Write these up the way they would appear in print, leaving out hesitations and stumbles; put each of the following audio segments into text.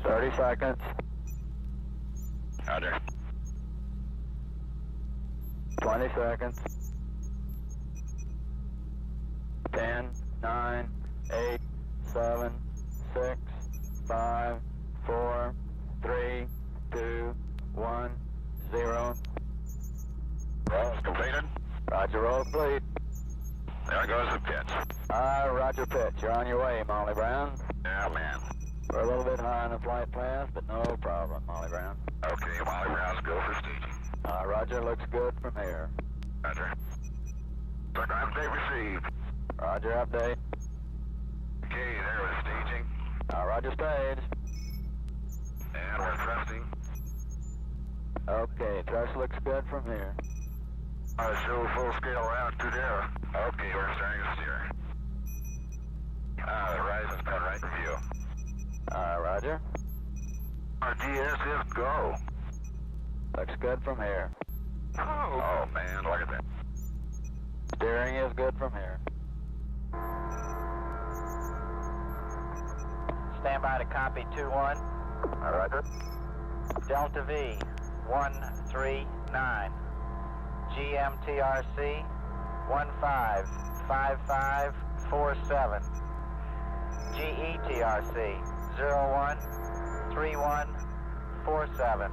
30 seconds. Roger. 20 seconds. 10, 9, 8, 7, 6, 5, 4, 3, 2, 1, 0. Roll's completed. Roger, roll complete. There goes the pitch. Roger, pitch. You're on your way, Molly Brown. Yeah, man. We're a little bit high on the flight path, but no problem, Molly Brown. Okay, Molly Brown's go for staging. Roger, looks good from here. Roger. Program date received. Roger, update. Okay, there was staging. Roger, stage. And we're thrusting. Okay, thrust looks good from here. Show full scale round to there. Okay, we're starting to steer. The horizon's been right in view. Roger. Our GS is go. Looks good from here. Oh man, look at that. Steering is good from here. Stand by to copy 2-1. Roger. Delta V 139. GMTRC 155547. GETRC 013147.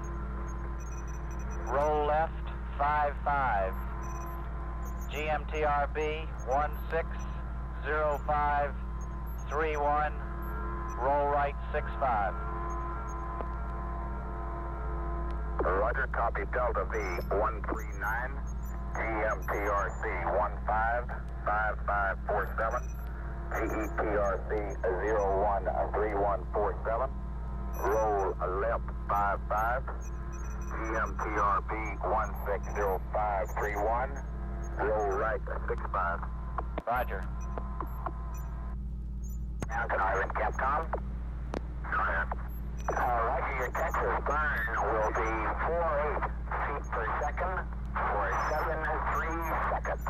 Roll left 55. GMTRB 160531. Roll right 65. Roger, copy Delta V 139. GMTRC 155547. GETRC 013147. Roll left 55. GMTRB 160531. Roll right 65. Roger. Now can I Capcom? Go ahead. Roger, your Texas burn will be 48 feet per second for 73 seconds.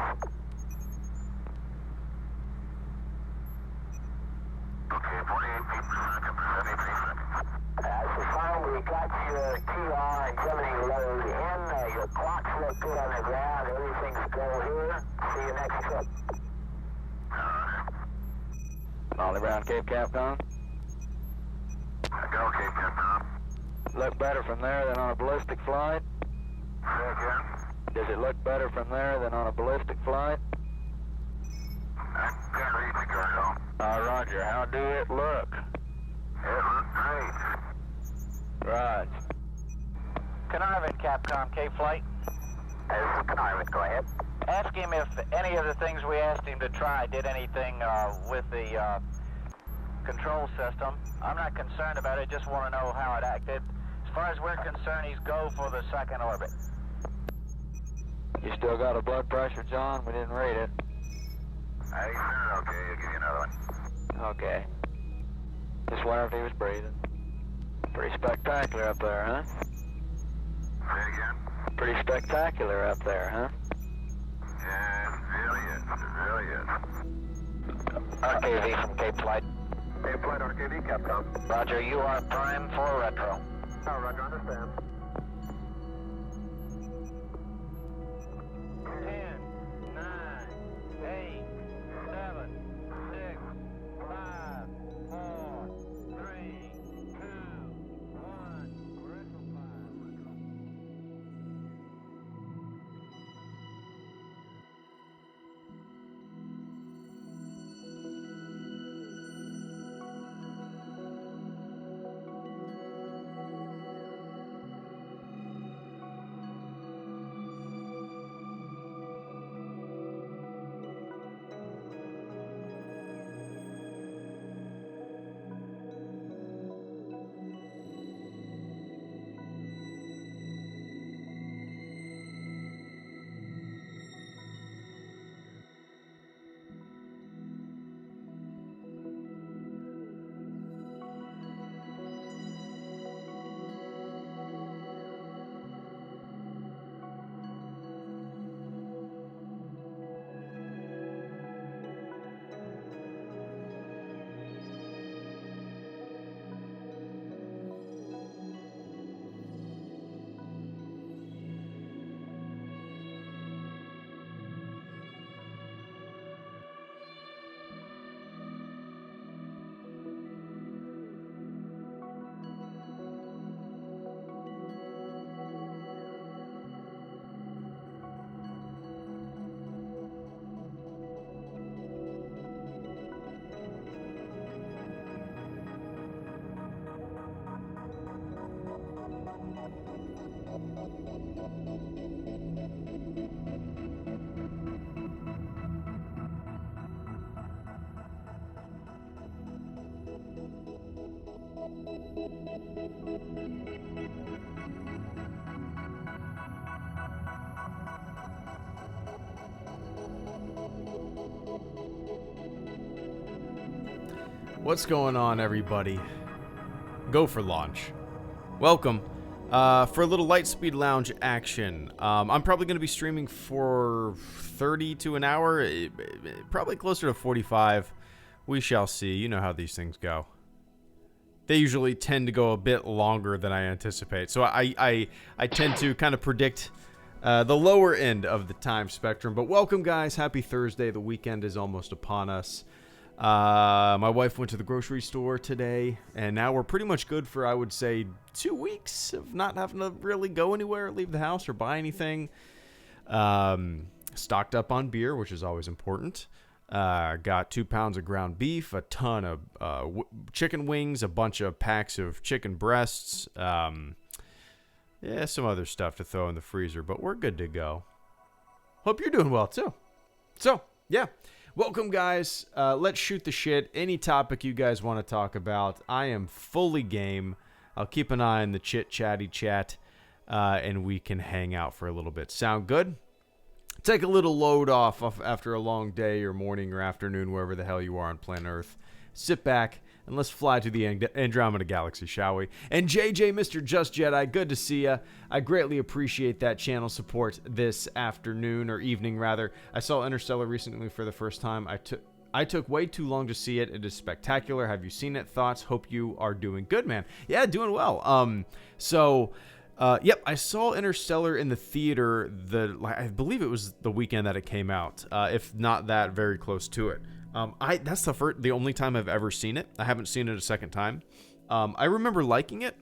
Okay, 48 feet per second for 73 seconds. So far we got your TR and Gemini load in. Your clocks look good on the ground. Everything's go here. See you next trip. Molly Brown, Cape Capcom. Go, Cape Capcom. Look better from there than on a ballistic flight? Say again? Does it look better from there than on a ballistic flight? I can't read the girl. Roger, how do it look? It looks great. Right. Carnarvon, Capcom, K-Flight. This is Carnarvon, go ahead. Ask him if any of the things we asked him to try did anything with the control system. I'm not concerned about it, just want to know how it acted. As far as we're concerned, he's go for the second orbit. You still got a blood pressure, John? We didn't read it. Hey, sir, okay, I'll give you another one. Okay. Just wonder if he was breathing. Pretty spectacular up there, huh? Say again? Pretty spectacular up there, huh? Yeah, it really is. RKV from Cape Flight. Cape Flight RKV, Capcom. Roger, you are prime for retro. Oh, Roger, understand. 10, 9, 8, 7, 6, 5, 4, 3, 2, 1. Retro What's going on, everybody? Go for launch. Welcome for a little Lightspeed Lounge action. I'm probably going to be streaming for 30 to an hour, probably closer to 45. We shall see. You know how these things go. They usually tend to go a bit longer than I anticipate. So I tend to kind of predict the lower end of the time spectrum. But welcome, guys. Happy Thursday. The weekend is almost upon us. My wife went to the grocery store today, and now we're pretty much good for, I would say, 2 weeks of not having to really go anywhere, leave the house, or buy anything. Stocked up on beer, which is always important. Got 2 pounds of ground beef, a ton of chicken wings, a bunch of packs of chicken breasts, yeah, some other stuff to throw in the freezer, but we're good to go. Hope you're doing well, too. So, yeah. Welcome, guys. Let's shoot the shit. Any topic you guys want to talk about, I am fully game. I'll keep an eye on the chit-chatty chat, and we can hang out for a little bit. Sound good? Take a little load off after a long day or morning or afternoon, wherever the hell you are on planet Earth. Sit back, and let's fly to the Andromeda Galaxy, shall we? And JJ, Mr. Just Jedi, good to see ya. I greatly appreciate that channel support this afternoon, or evening, rather. I saw Interstellar recently for the first time. I took way too long to see it. It is spectacular. Have you seen it? Thoughts? Hope you are doing good, man. Yeah, doing well. Yep, I saw Interstellar in the theater. I believe it was the weekend that it came out. If not that, very close to it. That's the only time I've ever seen it. I haven't seen it a second time. I remember liking it.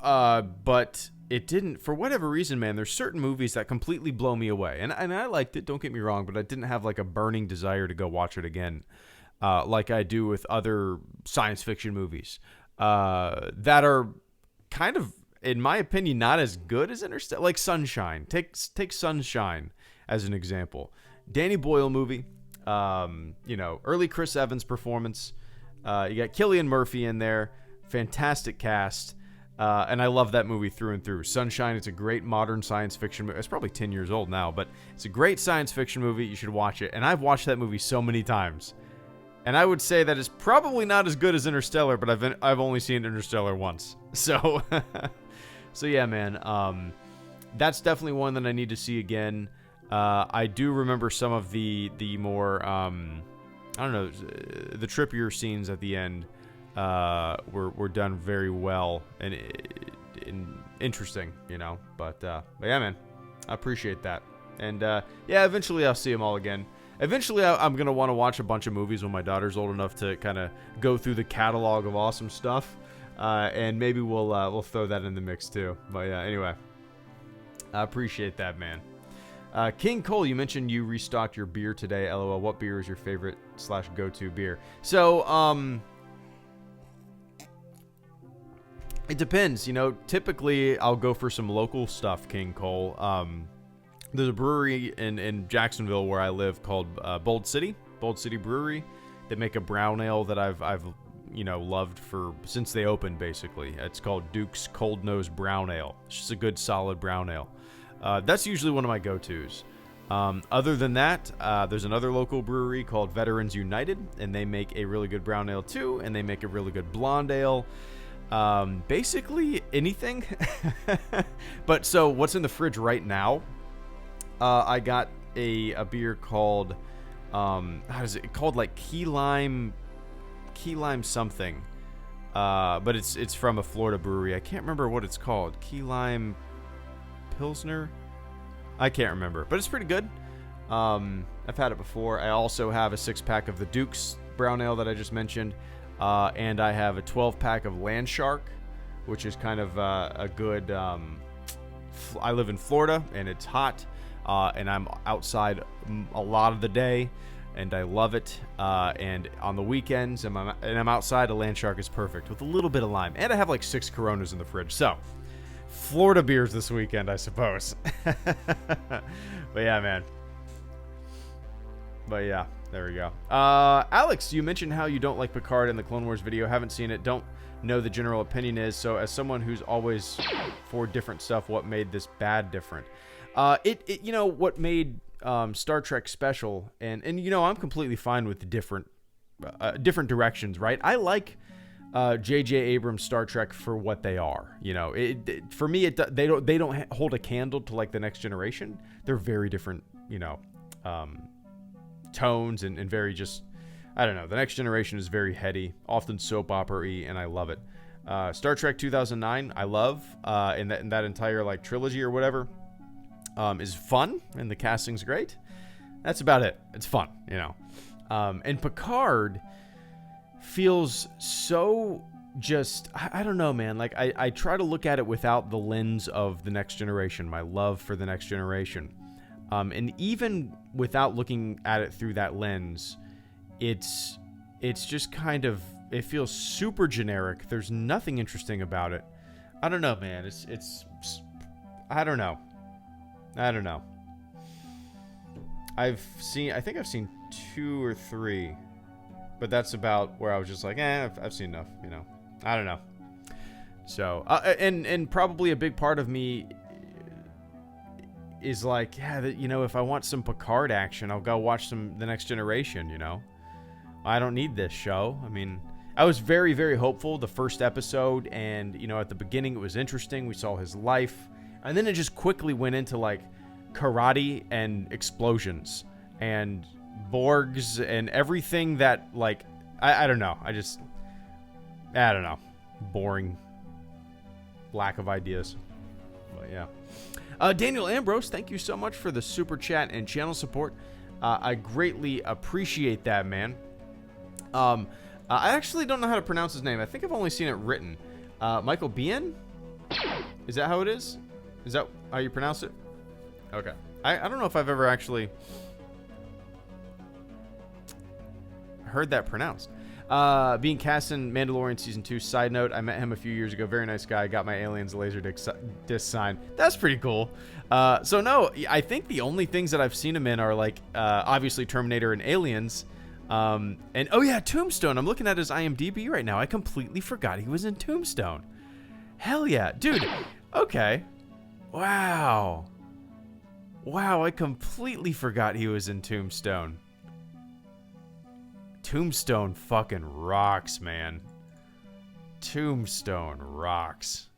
But it didn't, for whatever reason, man, there's certain movies that completely blow me away. And I liked it, don't get me wrong, but I didn't have like a burning desire to go watch it again. Like I do with other science fiction movies, that are kind of, in my opinion, not as good as Interstellar. Like Sunshine. Take Sunshine as an example. Danny Boyle movie, early Chris Evans performance. You got Cillian Murphy in there, fantastic cast, and I love that movie through and through. Sunshine, it's a great modern science fiction movie. It's probably 10 years old now, but it's a great science fiction movie. You should watch it, and I've watched that movie so many times. And I would say that it's probably not as good as Interstellar, but I've only seen Interstellar once. So, so yeah, man, that's definitely one that I need to see again. I do remember some of the more, I don't know, the trippier scenes at the end were done very well and interesting, But yeah, man, I appreciate that. And yeah, eventually I'll see them all again. Eventually I'm going to want to watch a bunch of movies when my daughter's old enough to kind of go through the catalog of awesome stuff. And maybe we'll throw that in the mix too. But yeah, anyway, I appreciate that, man. King Cole, you mentioned you restocked your beer today. LOL, what beer is your favorite / go-to beer? So, it depends. Typically I'll go for some local stuff, King Cole. There's a brewery in Jacksonville where I live called Bold City Brewery. They make a brown ale that I've loved since they opened, basically. It's called Duke's Cold Nose Brown Ale. It's just a good, solid brown ale. That's usually one of my go-tos. Other than that, there's another local brewery called Veterans United, and they make a really good brown ale too, and they make a really good blonde ale. Basically anything. But so what's in the fridge right now? I got a beer called, how is it called? Like key lime something. But it's from a Florida brewery. I can't remember what it's called. Key lime Pilsner? I can't remember, but it's pretty good. I've had it before. I also have a 6-pack of the Duke's brown ale that I just mentioned, and I have a 12-pack of Land Shark, which is kind of a good. I live in Florida, and it's hot, and I'm outside a lot of the day, and I love it. And on the weekends, and I'm outside, a Land Shark is perfect with a little bit of lime, and I have like 6 Coronas in the fridge, so. Florida beers this weekend, I suppose. But yeah, man. But yeah, there we go. Alex, you mentioned how you don't like Picard in the Clone Wars video. Haven't seen it. Don't know the general opinion is. So as someone who's always for different stuff, what made this bad different? You know, what made Star Trek special, and you know, I'm completely fine with the different directions, right? I like J.J. Abrams' Star Trek for what they are. You know, for me, they don't hold a candle to like the Next Generation. They're very different, you know, tones and very just, I don't know. The Next Generation is very heady, often soap opera-y, and I love it. Star Trek 2009, I love, in that entire like trilogy or whatever, is fun, and the casting's great. That's about it. It's fun, you know. And Picard feels so just, I don't know, man. Like, I try to look at it without the lens of the Next Generation, my love for the Next Generation. And even without looking at it through that lens, it's just kind of, it feels super generic. There's nothing interesting about it. I don't know, man. I don't know. I think I've seen 2 or 3, but that's about where I was just like, I've seen enough, you know. I don't know. So, and probably a big part of me is like, you know, if I want some Picard action, I'll go watch The Next Generation, you know. I don't need this show. I mean, I was very, very hopeful the first episode, and, you know, at the beginning it was interesting. We saw his life, and then it just quickly went into, like, karate and explosions and Borgs and everything that, like, I don't know. I don't know. Boring. Lack of ideas. But, yeah. Daniel Ambrose, thank you so much for the super chat and channel support. I greatly appreciate that, man. I actually don't know how to pronounce his name. I think I've only seen it written. Michael Bien? Is that how it is? Is that how you pronounce it? Okay. I don't know if I've ever actually heard that pronounced. Being cast in Mandalorian Season 2. Side note, I met him a few years ago. Very nice guy. Got my Aliens Laserdisc signed. That's pretty cool. So no, I think the only things that I've seen him in are like, obviously Terminator and Aliens. And oh yeah, Tombstone. I'm looking at his IMDb right now. I completely forgot he was in Tombstone. Hell yeah. Dude, okay. Wow. Wow, I completely forgot he was in Tombstone. Tombstone fucking rocks, man. Tombstone rocks.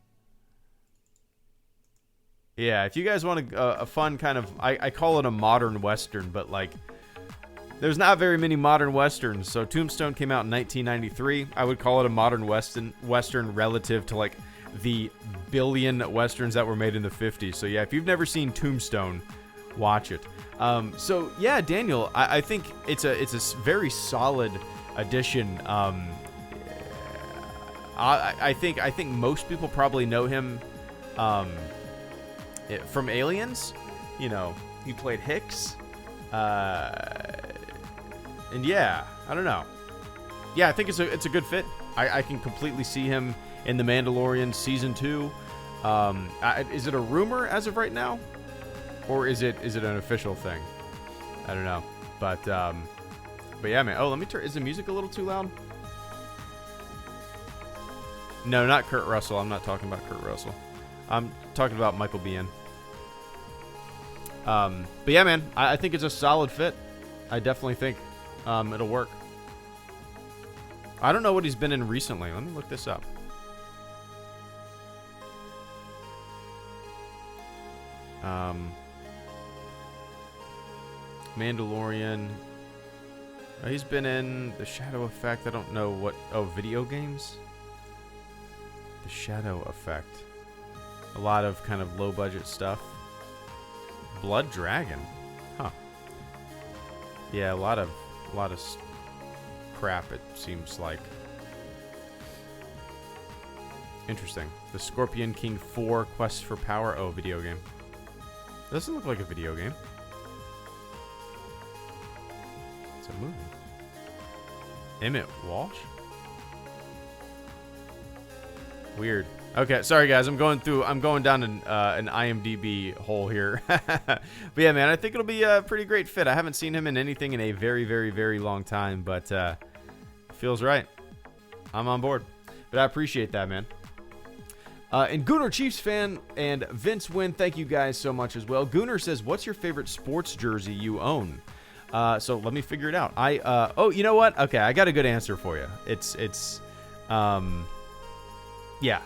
Yeah, if you guys want a fun kind of, I call it a modern Western, but like, there's not very many modern Westerns. So Tombstone came out in 1993. I would call it a modern Western relative to like the billion Westerns that were made in the 50s. So yeah, if you've never seen Tombstone, watch it. So yeah, Daniel, I think it's a very solid addition. I think most people probably know him from Aliens. You know, he played Hicks. And yeah, I don't know. Yeah, I think it's a good fit. I can completely see him in The Mandalorian Season 2. Is it a rumor as of right now? Or is it an official thing? I don't know. But yeah, man. Oh, let me turn. Is the music a little too loud? No, not Kurt Russell. I'm not talking about Kurt Russell. I'm talking about Michael Biehn. But yeah, man. I think it's a solid fit. I definitely think it'll work. I don't know what he's been in recently. Let me look this up. Mandalorian. He's been in The Shadow Effect. I don't know what. Oh, video games? The Shadow Effect. A lot of kind of low budget stuff. Blood Dragon. Huh. Yeah, a lot of crap, it seems like. Interesting. The Scorpion King 4 Quest for Power. Oh, video game. Doesn't look like a video game. It's a movie. Emmett Walsh? Weird. Okay, sorry guys, I'm going down an IMDb hole here. But yeah, man, I think it'll be a pretty great fit. I haven't seen him in anything in a very, very, very long time, but feels right. I'm on board. But I appreciate that, man. And Gooner Chiefs fan and Vince Wynn, thank you guys so much as well. Gooner says, "What's your favorite sports jersey you own?" So let me figure it out. Oh, you know what? Okay, I got a good answer for you. Yeah.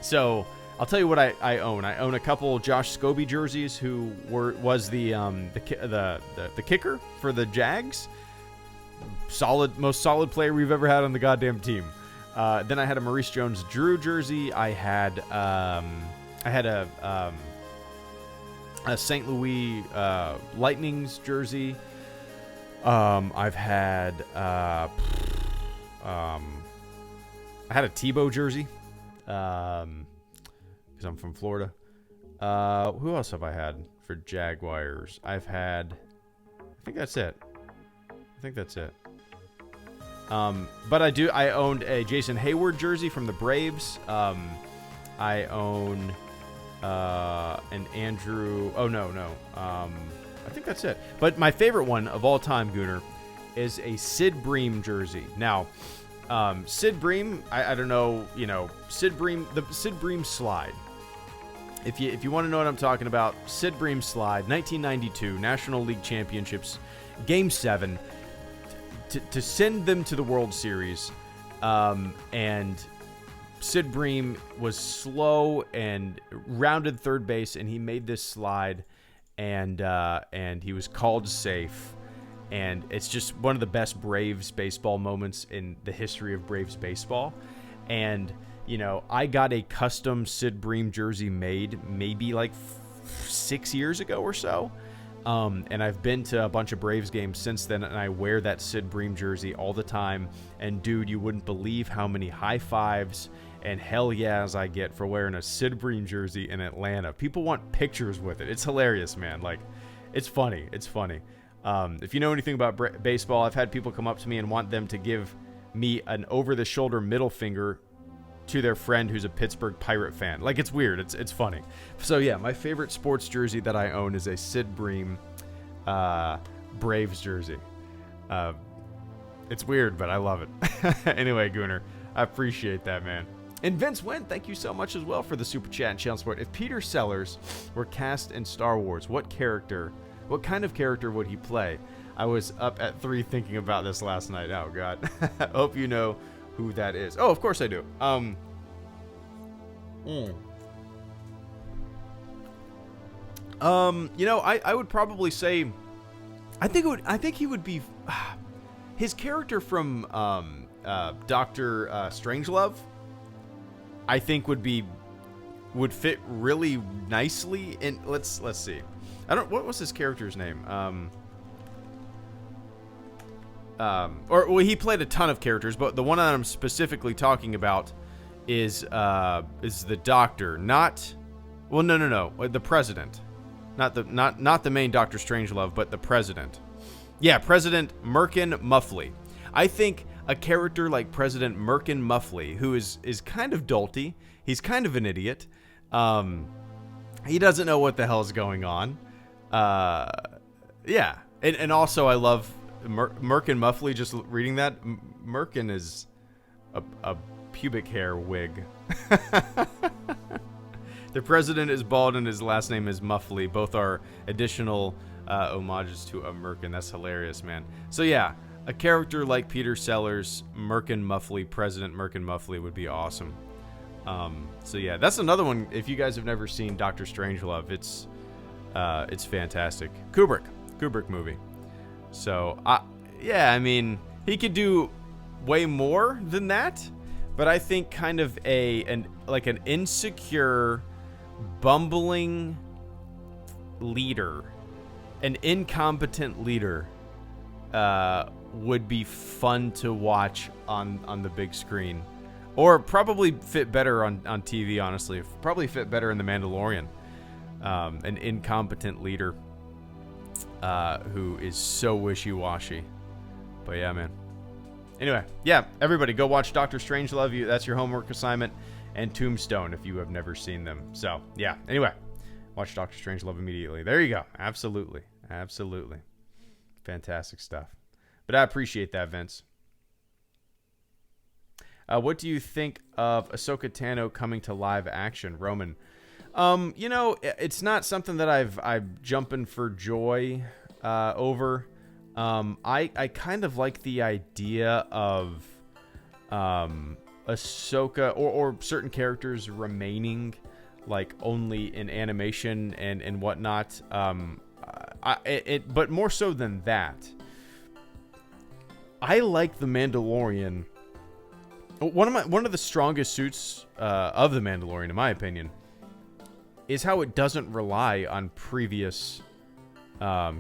So I'll tell you what I own. I own a couple Josh Scobie jerseys, who was the kicker for the Jags. Most solid player we've ever had on the goddamn team. Then I had a Maurice Jones-Drew jersey. I had a St. Louis Lightning's jersey. I've had I had a Tebow jersey, because I'm from Florida. Who else have I had for Jaguars? I think that's it. But I owned a Jason Hayward jersey from the Braves. I own an Andrew. Oh no. I think that's it. But my favorite one of all time, Gooner, is a Sid Bream jersey. Now, Sid Bream, I don't know, Sid Bream, the Sid Bream slide. If you want to know what I'm talking about, Sid Bream slide, 1992 National League Championships, Game 7, to send them to the World Series, and Sid Bream was slow and rounded third base, and he made this slide, and he was called safe. And it's just one of the best Braves baseball moments in the history of Braves baseball. And, I got a custom Sid Bream jersey made maybe like 6 years ago or so. And I've been to a bunch of Braves games since then, and I wear that Sid Bream jersey all the time. And, dude, you wouldn't believe how many high fives and hell yeahs I get for wearing a Sid Bream jersey in Atlanta. People want pictures with it. It's hilarious, man. Like, it's funny. If you know anything about baseball, I've had people come up to me and want them to give me an over-the-shoulder middle finger to their friend who's a Pittsburgh Pirate fan. Like, it's weird. It's funny. So, yeah, my favorite sports jersey that I own is a Sid Bream Braves jersey. It's weird, but I love it. Anyway, Gooner, I appreciate that, man. And Vince Wynn, thank you so much as well for the super chat and channel support. If Peter Sellers were cast in Star Wars, what kind of character would he play? I was up at 3 thinking about this last night. Oh, God. I hope you know who that is. Oh, of course I do. I would probably say, I think he would be, his character from Dr. Strangelove, I think would fit really nicely in. Let's see. What was his character's name? He played a ton of characters, but the one that I'm specifically talking about is the Doctor, the President, not the main Doctor Strangelove, but the President. Yeah, President Merkin Muffley. I think a character like President Merkin Muffley, who is kind of dolty, he's kind of an idiot. He doesn't know what the hell is going on. Yeah, and also I love Merkin Muffley. Just reading that, Merkin is a pubic hair wig. The president is bald and his last name is Muffley. Both are additional homages to a Merkin. That's hilarious, man. So yeah, a character like Peter Sellers, Merkin Muffley, President Merkin Muffley would be awesome. So yeah, that's another one. If you guys have never seen Dr. Strangelove, it's fantastic. Kubrick movie. So yeah, I mean, he could do way more than that, but I think kind of an insecure, bumbling leader, an incompetent leader, would be fun to watch on the big screen, or probably fit better on TV. Honestly, probably fit better in The Mandalorian. An incompetent leader who is so wishy-washy. But yeah, man. Anyway, yeah, everybody go watch Doctor Strangelove. That's your homework assignment. And Tombstone if you have never seen them. So, yeah. Anyway, watch Doctor Strangelove immediately. There you go. Absolutely. Absolutely. Fantastic stuff. But I appreciate that, Vince. What do you think of Ahsoka Tano coming to live action, Roman? You know, it's not something that I'm jumping for joy over. I kind of like the idea of Ahsoka or certain characters remaining like only in animation and whatnot. But more so than that, I like the Mandalorian. One of the strongest suits of the Mandalorian, in my opinion, is how it doesn't rely on previous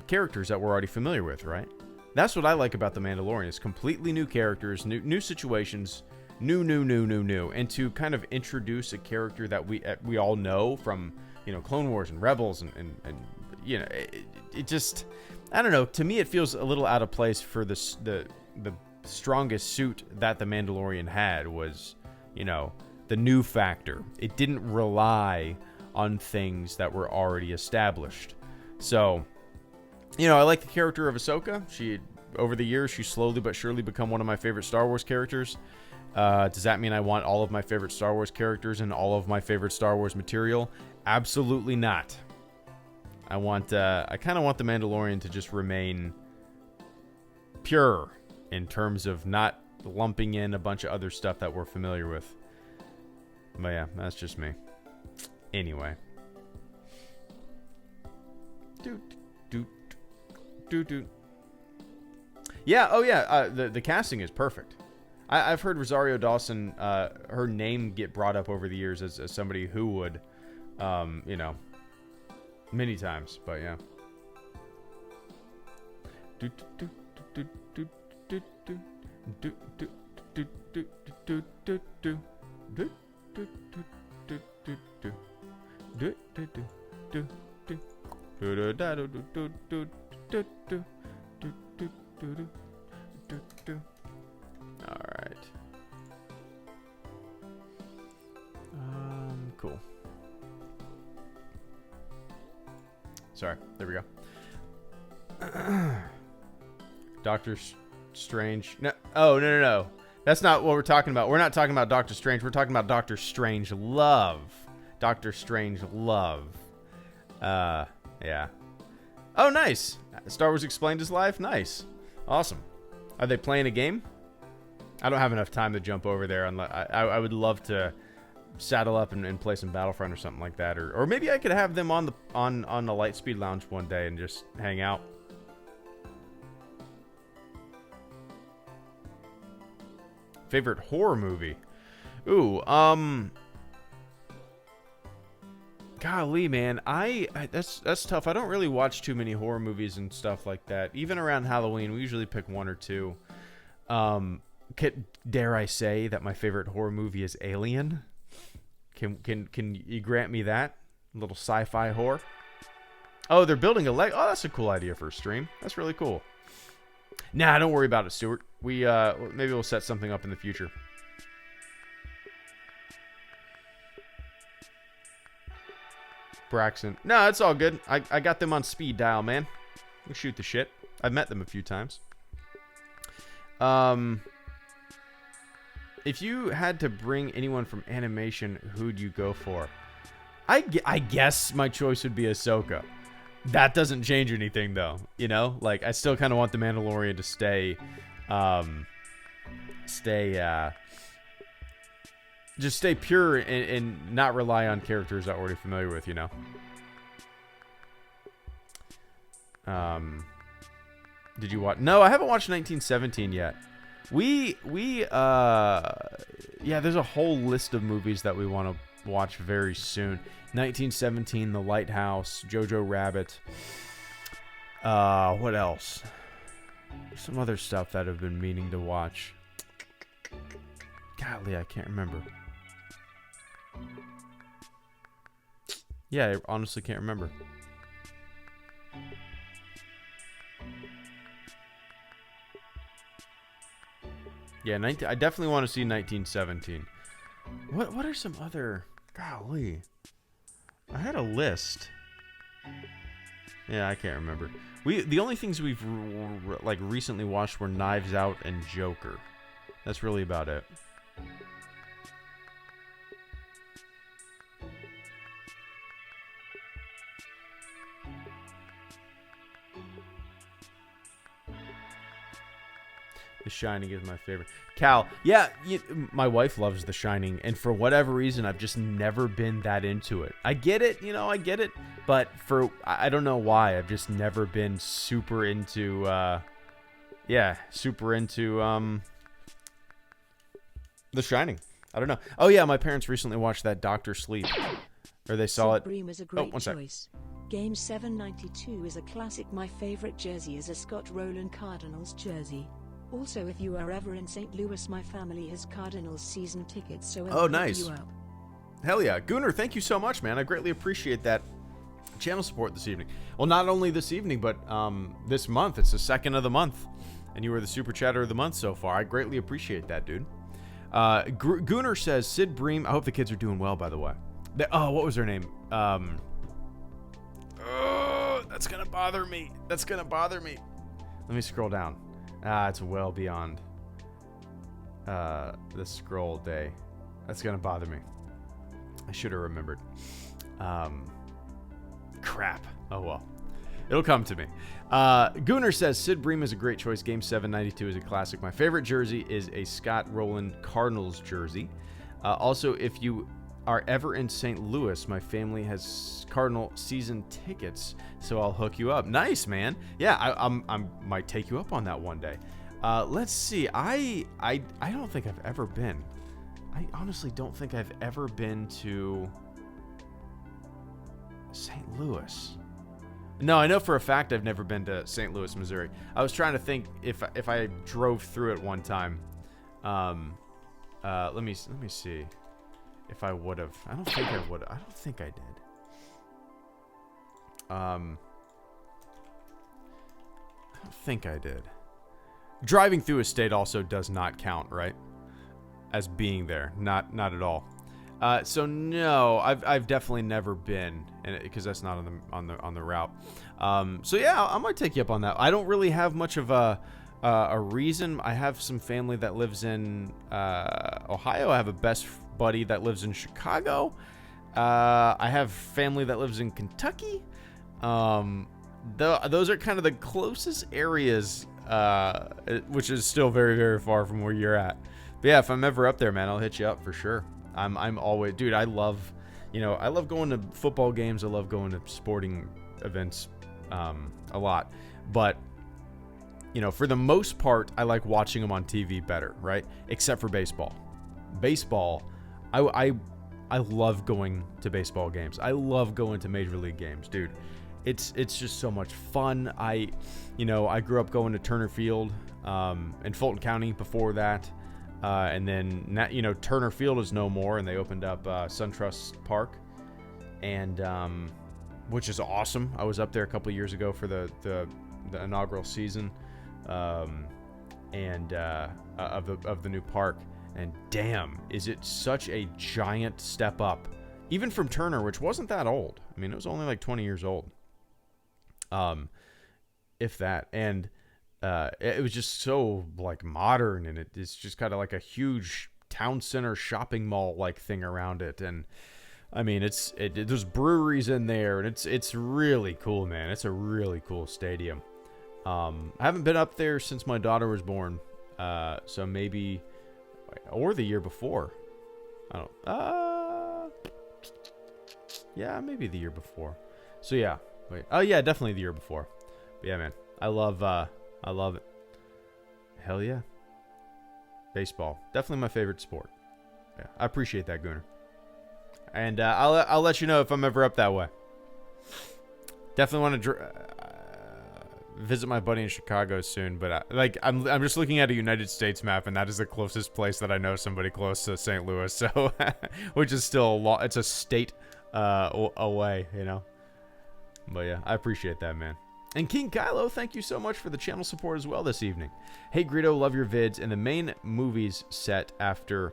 characters that we're already familiar with, right? That's what I like about the Mandalorian. It's completely new characters, new situations, new, and to kind of introduce a character that we all know from, you know, Clone Wars and Rebels and you know, it just, I don't know. To me, it feels a little out of place for the strongest suit that the Mandalorian had was, you know, the new factor. It didn't rely on things that were already established. So, you know, I like the character of Ahsoka. Over the years, she's slowly but surely become one of my favorite Star Wars characters. Does that mean I want all of my favorite Star Wars characters and all of my favorite Star Wars material? Absolutely not. I kind of want the Mandalorian to just remain pure in terms of not lumping in a bunch of other stuff that we're familiar with. But yeah, that's just me. Anyway. Yeah, oh yeah, the casting is perfect. I've heard Rosario Dawson, her name get brought up over the years as somebody who would, you know, many times, but yeah. All right. Cool. Sorry. There we go. Doctor Strange. No. Oh, no. That's not what we're talking about. We're not talking about Doctor Strange. We're talking about Doctor Strangelove. Doctor Strangelove. Yeah. Oh, nice. Star Wars Explained is live? Nice. Awesome. Are they playing a game? I don't have enough time to jump over there. I would love to saddle up and play some Battlefront or something like that. Or maybe I could have them on the Lightspeed Lounge one day and just hang out. Favorite horror movie? Ooh, golly, man, that's tough. I don't really watch too many horror movies and stuff like that. Even around Halloween, we usually pick one or two. Dare I say that my favorite horror movie is Alien? Can you grant me that? A little sci-fi horror. Oh, they're building oh, that's a cool idea for a stream. That's really cool. Nah, don't worry about it, Stuart. Maybe we'll set something up in the future. Braxton. No, it's all good. I got them on speed dial, man. We shoot the shit. I've met them a few times. If you had to bring anyone from animation, who'd you go for? I guess my choice would be Ahsoka. That doesn't change anything, though. You know? Like, I still kind of want the Mandalorian to stay, just stay pure and not rely on characters that we're already familiar with, you know? Did you watch? No, I haven't watched 1917 yet. Yeah, there's a whole list of movies that we want to watch very soon. 1917, The Lighthouse, Jojo Rabbit. What else? Some other stuff that I've been meaning to watch. Golly, I can't remember. Yeah, I honestly can't remember. Yeah, I definitely want to see 1917. What are some other... Golly. I had a list. Yeah, I can't remember. The only things we've like recently watched were Knives Out and Joker. That's really about it. The Shining is my favorite. Cal, yeah, my wife loves The Shining, and for whatever reason, I've just never been that into it. I get it, I get it, but I don't know why, I've just never been super into, The Shining. I don't know. Oh yeah, my parents recently watched that Doctor Sleep, or they saw it. Bream is a great choice. Game 792 is a classic. My favorite jersey is a Scott Rowland Cardinals jersey. Also, if you are ever in St. Louis, my family has Cardinals season tickets, so I'll nice. You up. Hell yeah. Gunnar, thank you so much, man. I greatly appreciate that channel support this evening. Well, not only this evening, but this month. It's the 2nd of the month, and you were the super chatter of the month so far. I greatly appreciate that, dude. Gunnar says, Sid Bream, I hope the kids are doing well, by the way. What was her name? That's gonna bother me. Let me scroll down. It's well beyond the scroll day. That's gonna bother me. I should have remembered. Crap. Oh well. It'll come to me. Gunnar says, Sid Bream is a great choice. Game 792 is a classic. My favorite jersey is a Scott Rowland Cardinals jersey. Also, if you are ever in St. Louis, my family has Cardinal season tickets, so I'll hook you up. Nice, man. Yeah, I might take you up on that one day. Let's see. I don't think I've ever been. I honestly don't think I've ever been to St. Louis. No, I know for a fact I've never been to St. Louis, Missouri. I was trying to think if I drove through it one time. Let me see. If I would have. I don't think I would. I don't think I did. I don't think I did. Driving through a state also does not count, right? As being there. Not at all. So no, I've definitely never been, because that's not on the route. So yeah, I might take you up on that. I don't really have much of a reason. I have some family that lives in Ohio. I have a best buddy that lives in Chicago. I have family that lives in Kentucky. Those are kind of the closest areas, which is still very, very far from where you're at. But yeah, if I'm ever up there, man, I'll hit you up for sure. I'm always, dude, I love going to football games. I love going to sporting events a lot. But, for the most part, I like watching them on TV better, right? Except for baseball. Baseball, I love going to baseball games. I love going to Major League games, dude. It's just so much fun. I grew up going to Turner Field in Fulton County before that. And then, Turner Field is no more, and they opened up SunTrust Park, and which is awesome. I was up there a couple of years ago for the inaugural season, of the new park. And damn, is it such a giant step up, even from Turner, which wasn't that old. I mean, it was only like 20 years old, if that. And it was just so like modern, and it's just kind of like a huge town center shopping mall like thing around it. And I mean, there's breweries in there, and it's really cool, man. It's a really cool stadium. I haven't been up there since my daughter was born, so maybe, or the year before. I don't. Yeah, maybe the year before. So yeah, wait. Oh yeah, definitely the year before. But yeah, man, I love it. Hell yeah. Baseball. Definitely my favorite sport. Yeah, I appreciate that, Gunnar. And I'll let you know if I'm ever up that way. Definitely want to visit my buddy in Chicago soon, but I'm just looking at a United States map, and that is the closest place that I know somebody close to St. Louis. So, which is still it's a state away, But yeah, I appreciate that, man. And King Kylo, thank you so much for the channel support as well this evening. Hey Greedo, love your vids. And the main movies set after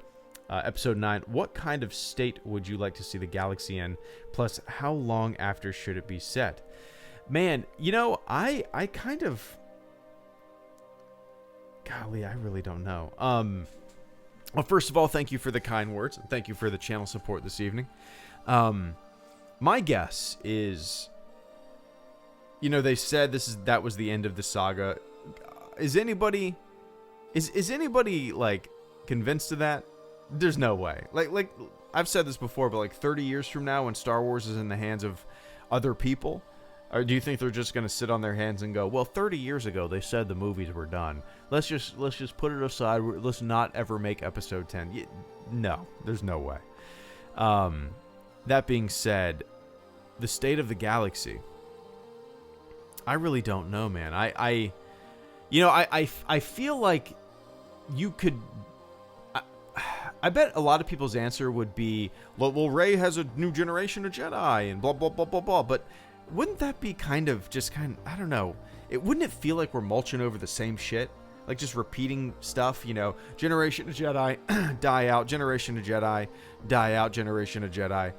episode 9, what kind of state would you like to see the galaxy in? Plus, how long after should it be set? Man, you know, I kind of... Golly, I really don't know. Well, first of all, thank you for the kind words. And thank you for the channel support this evening. My guess is... You know, they said that was the end of the saga. Is anybody like convinced of that? There's no way. Like I've said this before, but like 30 years from now, when Star Wars is in the hands of other people, or do you think they're just gonna sit on their hands and go, well, 30 years ago they said the movies were done. Let's just put it aside. Let's not ever make Episode 10. No, there's no way. That being said, the state of the galaxy. I really don't know, man. I feel like you could... I bet a lot of people's answer would be, well, Rey has a new generation of Jedi and blah, blah, blah, blah, blah. But wouldn't that be I don't know. Wouldn't it feel like we're mulching over the same shit? Like just repeating stuff, you know, generation of Jedi, die out, generation of Jedi, die out, generation of Jedi.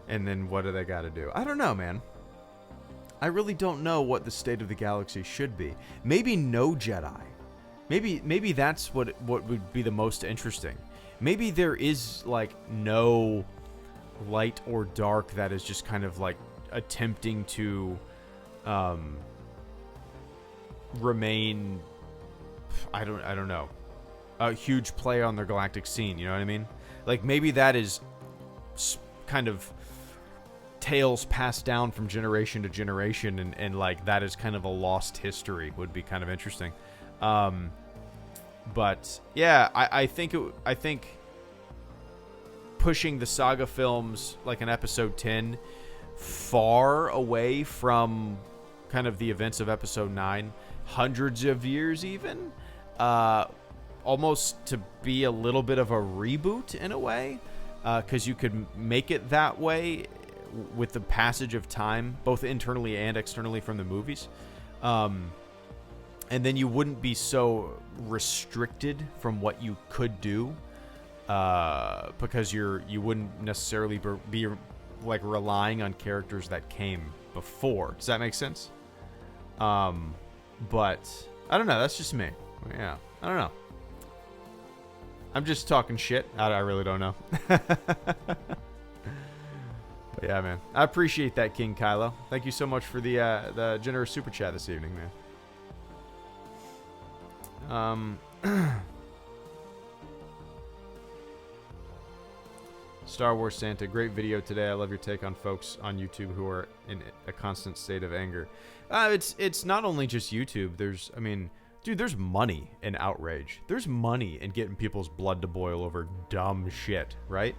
And then what do they got to do? I don't know, man. I really don't know what the state of the galaxy should be. Maybe no Jedi. Maybe that's what would be the most interesting. Maybe there is like no light or dark that is just kind of like attempting to remain, I don't know, a huge play on their galactic scene, you know what I mean? Like maybe that is kind of tales passed down from generation to generation, and like that is kind of a lost history. Would be kind of interesting. But yeah, I think pushing the saga films like an episode 10 far away from kind of the events of episode 9, hundreds of years even, almost to be a little bit of a reboot in a way, because you could make it that way with the passage of time, both internally and externally from the movies. And then you wouldn't be so restricted from what you could do, because you wouldn't necessarily be like relying on characters that came before. Does that make sense? But I don't know. That's just me. Yeah, I don't know. I'm just talking shit. I really don't know. But yeah, man. I appreciate that, King Kylo. Thank you so much for the generous super chat this evening, man. Star Wars Santa, great video today. I love your take on folks on YouTube who are in a constant state of anger. It's not only just YouTube. Dude, there's money in outrage. There's money in getting people's blood to boil over dumb shit, right?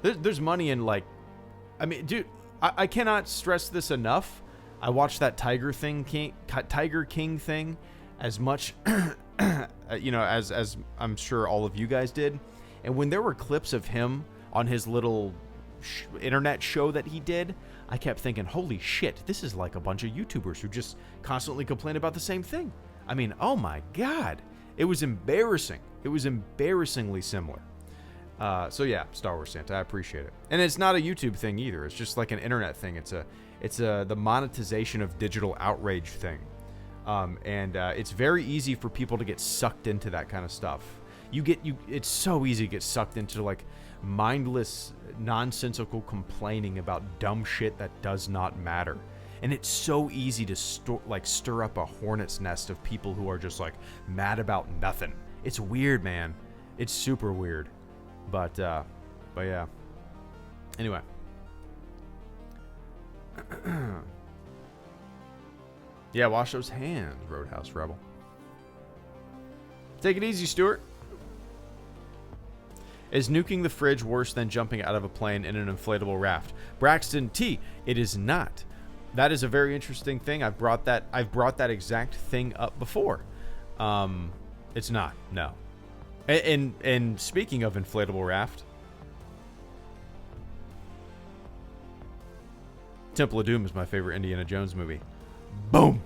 There's money in like, dude, I cannot stress this enough. I watched that Tiger King thing as much, as I'm sure all of you guys did. And when there were clips of him on his little internet show that he did, I kept thinking, holy shit, this is like a bunch of YouTubers who just constantly complain about the same thing. Oh my God. It was embarrassing. It was embarrassingly similar. So yeah, Star Wars Santa, I appreciate it. And it's not a YouTube thing either. It's just like an internet thing. It's the monetization of digital outrage thing. It's very easy for people to get sucked into that kind of stuff. It's so easy to get sucked into like mindless, nonsensical complaining about dumb shit that does not matter. And it's so easy to stir up a hornet's nest of people who are just like mad about nothing. It's weird, man. It's super weird. But yeah. Anyway. Yeah, wash those hands, Roadhouse Rebel. Take it easy, Stuart. Is nuking the fridge worse than jumping out of a plane in an inflatable raft? Braxton T, it is not. That is a very interesting thing. I've brought that exact thing up before. It's not, no. And speaking of inflatable raft, Temple of Doom is my favorite Indiana Jones movie. Boom.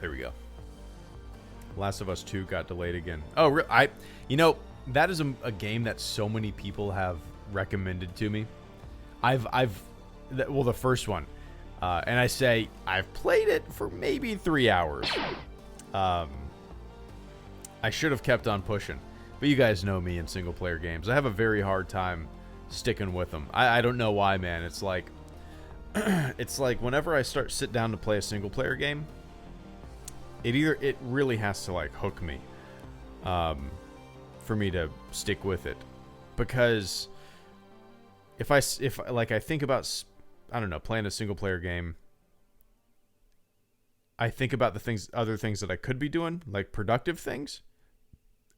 There we go. Last of Us 2 got delayed again. Oh, that is a game that so many people have recommended to me. The first one, and I say I've played it for maybe 3 hours. I should have kept on pushing, but you guys know me in single player games. I have a very hard time sticking with them. I don't know why, man. It's like whenever I sit down to play a single player game, it really has to like hook me, for me to stick with it, because if I think about, I don't know, playing a single player game, I think about the other things that I could be doing, like productive things,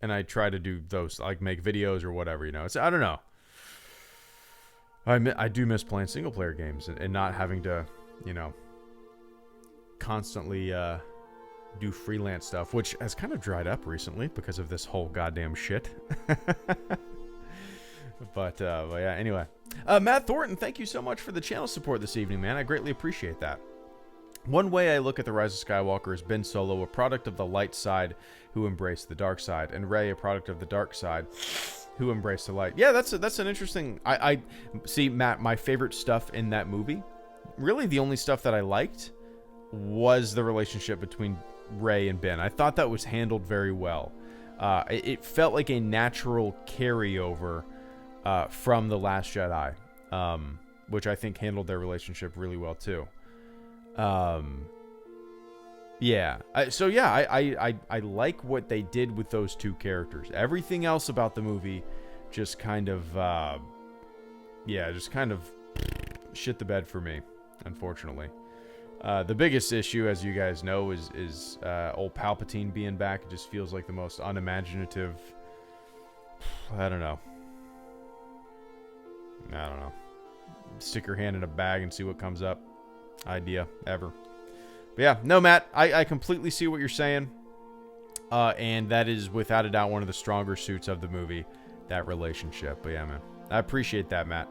and I try to do those, like make videos or whatever, I don't know. I do miss playing single player games and not having to, constantly do freelance stuff, which has kind of dried up recently because of this whole goddamn shit. But yeah, anyway. Matt Thornton, thank you so much for the channel support this evening, man. I greatly appreciate that. One way I look at The Rise of Skywalker is Ben Solo, a product of the light side who embraced the dark side, and Rey, a product of the dark side who embraced the light. Yeah, that's an interesting... I see, Matt, my favorite stuff in that movie, really the only stuff that I liked was the relationship between Rey and Ben. I thought that was handled very well. It felt like a natural carryover from The Last Jedi, which I think handled their relationship really well too. Yeah. I like what they did with those two characters. Everything else about the movie just kind of, shit the bed for me, unfortunately. The biggest issue, as you guys know, is old Palpatine being back. It just feels like the most unimaginative, I don't know. Stick your hand in a bag and see what comes up idea ever. But yeah, no, Matt, I completely see what you're saying. And that is without a doubt one of the stronger suits of the movie, that relationship. But yeah, man, I appreciate that, Matt.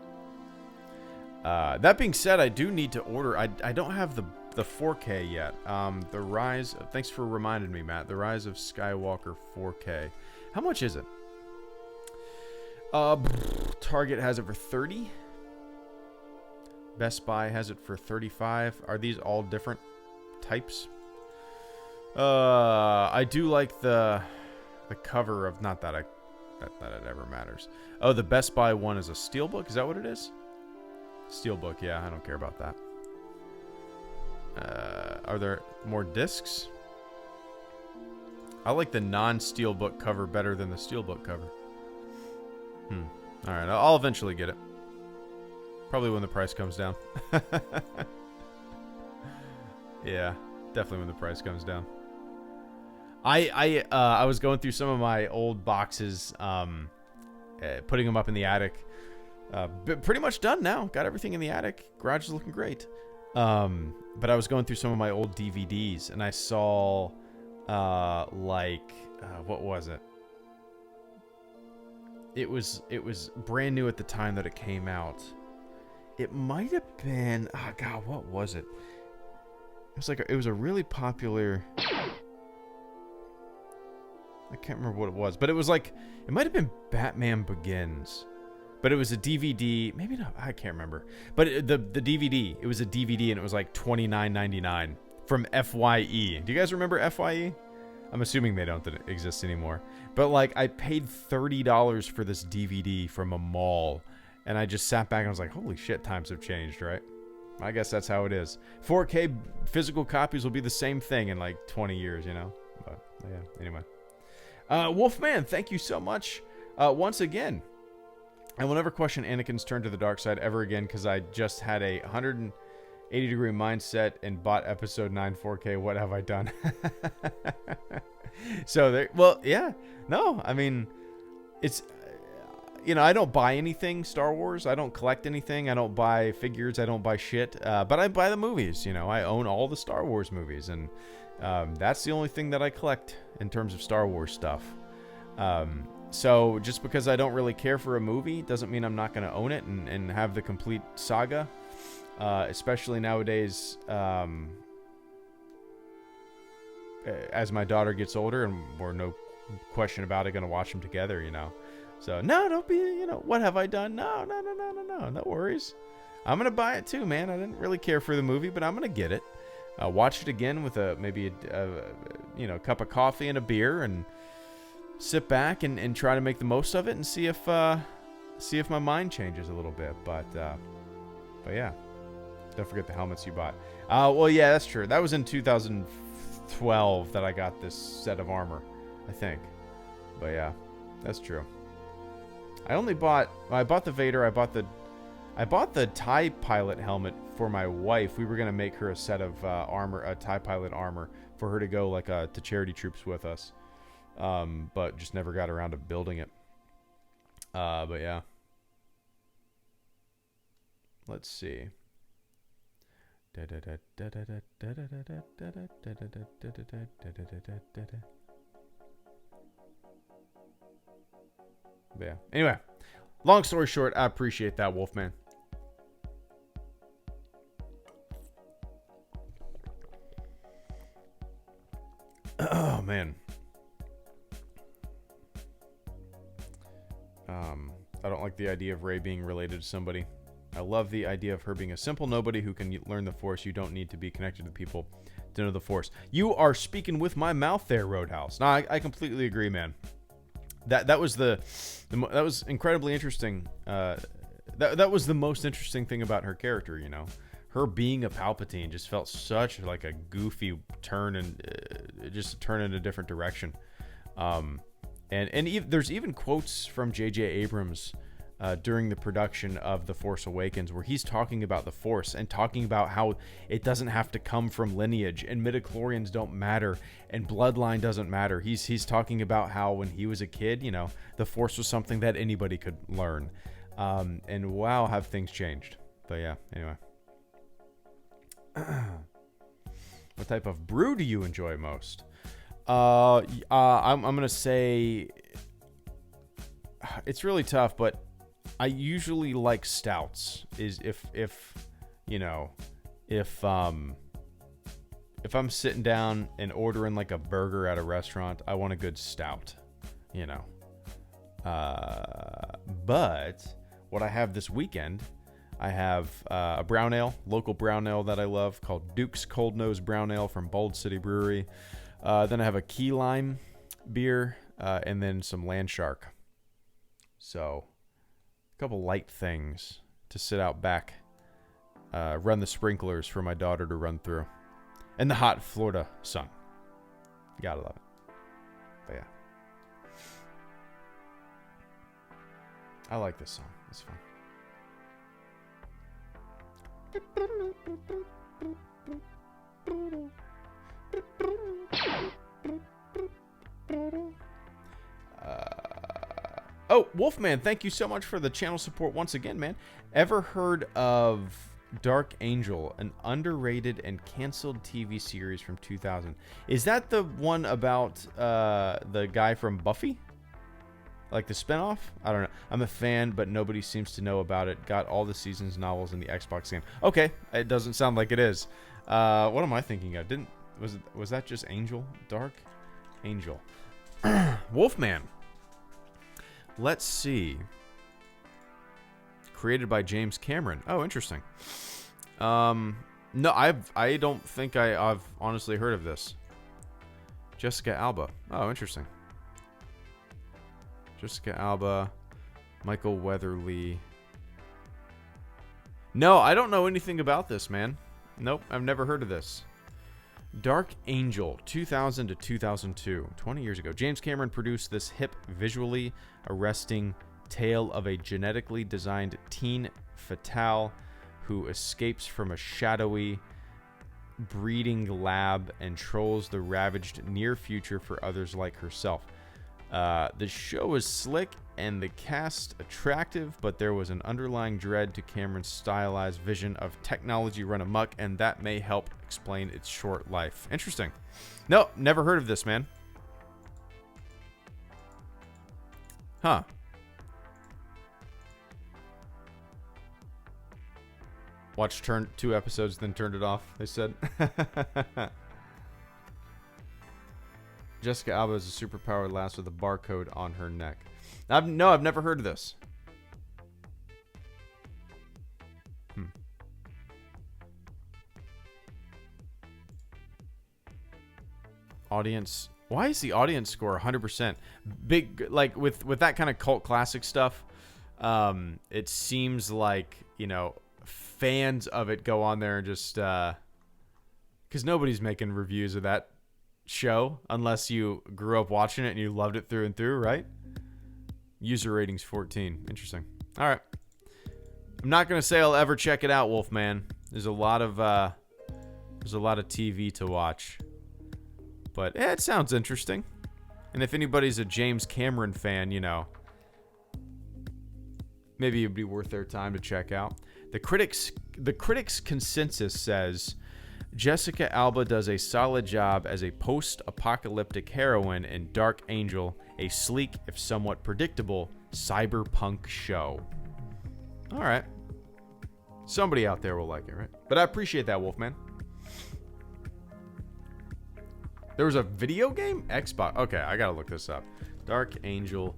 That being said, I do need to order. I don't have the 4K yet. The Rise. Thanks for reminding me, Matt. The Rise of Skywalker 4K. How much is it? Target has it for $30. Best Buy has it for $35. Are these all different types? I do like the cover of, not that that it ever matters. Oh, the Best Buy one is a steelbook. Is that what it is? Steelbook, yeah, I don't care about that. Are there more discs? I like the non-steelbook cover better than the steelbook cover. Alright, I'll eventually get it. Probably when the price comes down. Yeah, definitely when the price comes down. I was going through some of my old boxes, putting them up in the attic. Pretty much done now. Got everything in the attic. Garage is looking great. But I was going through some of my old DVDs, and I saw, what was it? It was brand new at the time that it came out. It might have been, oh god, what was it? It was a really popular, I can't remember what it was, but it was like, it might have been Batman Begins. But it was a DVD, maybe not, I can't remember. But the DVD, it was a DVD, and it was like $29.99 from FYE. Do you guys remember FYE? I'm assuming they don't exist anymore. But like, I paid $30 for this DVD from a mall, and I just sat back and I was like, holy shit, times have changed, right? I guess that's how it is. 4K physical copies will be the same thing in like 20 years, But yeah, anyway. Wolfman, thank you so much once again. I will never question Anakin's turn to the dark side ever again, because I just had a 180-degree mindset and bought episode 9 4K. What have I done? So there, well, yeah, no, I mean, it's, I don't buy anything Star Wars. I don't collect anything. I don't buy figures. I don't buy shit. But I buy the movies. I own all the Star Wars movies, and that's the only thing that I collect in terms of Star Wars stuff. So just because I don't really care for a movie doesn't mean I'm not going to own it and have the complete saga. Especially nowadays, as my daughter gets older, and we're no question about it going to watch them together, you know. So no, don't be, you know, what have I done? No, no worries. I'm gonna buy it too, man. I didn't really care for the movie, but I'm gonna get it. Watch it again with maybe a cup of coffee and a beer, and sit back and try to make the most of it, and see if my mind changes a little bit. But yeah, don't forget the helmets you bought. Well, yeah, that's true. That was in 2012 that I got this set of armor, I think. But yeah, that's true. I bought the Vader. I bought the TIE pilot helmet for my wife. We were gonna make her a set of armor, a TIE pilot armor, for her to go like to charity troops with us. But just never got around to building it. But yeah. Let's see. Yeah. Anyway, long story short, I appreciate that, Wolfman. Oh man. I don't like the idea of Rey being related to somebody. I love the idea of her being a simple nobody who can learn the Force. You don't need to be connected to people to know the Force. You are speaking with my mouth there, Roadhouse. No, I completely agree, man. That was that was incredibly interesting. That was the most interesting thing about her character, you know. Her being a Palpatine just felt such like a goofy turn, and just a turn in a different direction. There's even quotes from J.J. Abrams during the production of The Force Awakens where he's talking about the Force and talking about how it doesn't have to come from lineage, and midichlorians don't matter, and bloodline doesn't matter. He's talking about how when he was a kid, you know, the Force was something that anybody could learn. And wow, have things changed. But yeah, anyway. What type of brew do you enjoy most? I'm gonna say it's really tough, but I usually like stouts. If I'm sitting down and ordering like a burger at a restaurant, I want a good stout, you know. But what I have this weekend, I have a brown ale, local brown ale that I love, called Duke's Cold Nose Brown Ale from Bold City Brewery. Then I have a key lime beer, and then some land shark. So, a couple light things to sit out back, run the sprinklers for my daughter to run through, and the hot Florida sun. Gotta love it. But yeah, I like this song. It's fun. Oh, Wolfman, thank you so much for the channel support once again, man. Ever heard of Dark Angel, an underrated and canceled TV series from 2000? Is that the one about the guy from Buffy? Like the spinoff? I don't know. I'm a fan, but nobody seems to know about it. Got all the seasons, novels, in the Xbox game. Okay, it doesn't sound like it is. What am I thinking of? Was that just Angel? Dark Angel. Wolfman. Let's see. Created by James Cameron. Oh, interesting. No, I don't think I've honestly heard of this. Jessica Alba. Oh, interesting. Jessica Alba, Michael Weatherly. No, I don't know anything about this, man. Nope, I've never heard of this. Dark Angel, 2000 to 2002, 20 years ago. James Cameron produced this hip, visually arresting tale of a genetically designed teen fatale who escapes from a shadowy breeding lab and trolls the ravaged near future for others like herself. The show is slick and the cast attractive, but there was an underlying dread to Cameron's stylized vision of technology run amok, and that may help explain its short life. Interesting. No, never heard of this, man. Huh. Watched 2 episodes, then turned it off, they said. Jessica Alba is a superpowered lass with a barcode on her neck. I've never heard of this. Audience. Why is the audience score 100%? Big, like with that kind of cult classic stuff. It seems like, you know, fans of it go on there and just because nobody's making reviews of that show unless you grew up watching it and you loved it through and through, right? User ratings 14. Interesting. All right. I'm not gonna say I'll ever check it out, Wolfman. There's a lot of TV to watch. But it sounds interesting. And if anybody's a James Cameron fan, you know, maybe it'd be worth their time to check out. The critics consensus says Jessica Alba does a solid job as a post-apocalyptic heroine in Dark Angel, a sleek, if somewhat predictable, cyberpunk show. All right. Somebody out there will like it, right? But I appreciate that, Wolfman. There was a video game? Xbox. Okay, I gotta look this up. Dark Angel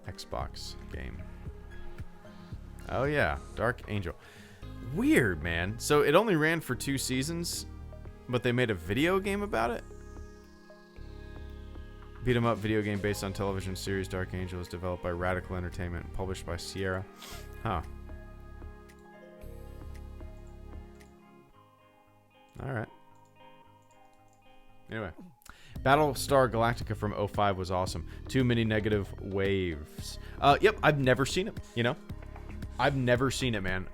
Xbox game. Oh yeah, Dark Angel. Weird, man. So it only ran for 2 seasons, but they made a video game about it? Beat 'em up video game based on television series Dark Angel is developed by Radical Entertainment and published by Sierra. Huh. Alright. Anyway. Battlestar Galactica from 05 was awesome. Too many negative waves. Yep, I've never seen it, you know? I've never seen it, man.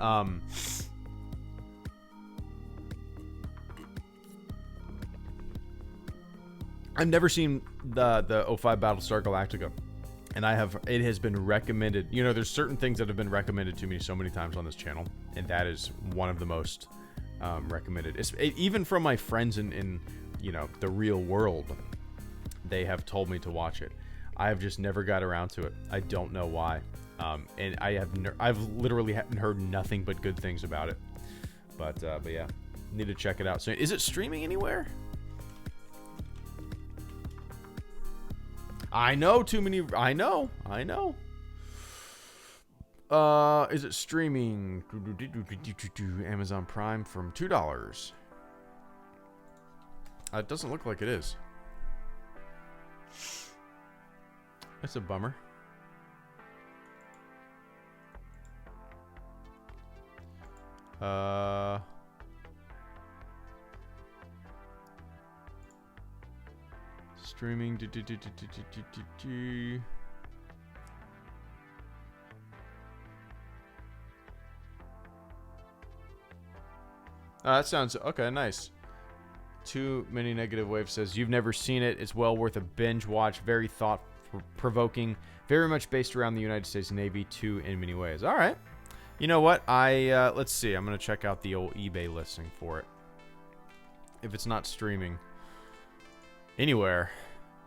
I've never seen the 05 Battlestar Galactica. And it has been recommended. You know, there's certain things that have been recommended to me so many times on this channel, and that is one of the most recommended. Even from my friends in you know, the real world, they have told me to watch it. I have just never got around to it. I don't know why. And I've literally heard nothing but good things about it. But yeah, need to check it out. So is it streaming anywhere? I know too many. I know. Is it streaming? Amazon Prime from $2. It doesn't look like it is. That's a bummer. Streaming. That sounds okay. Nice. Too many negative waves says you've never seen it. It's well worth a binge watch. Very thought-provoking. Very much based around the United States Navy too in many ways. All right. You know what? Let's see. I'm gonna check out the old eBay listing for it. If it's not streaming anywhere,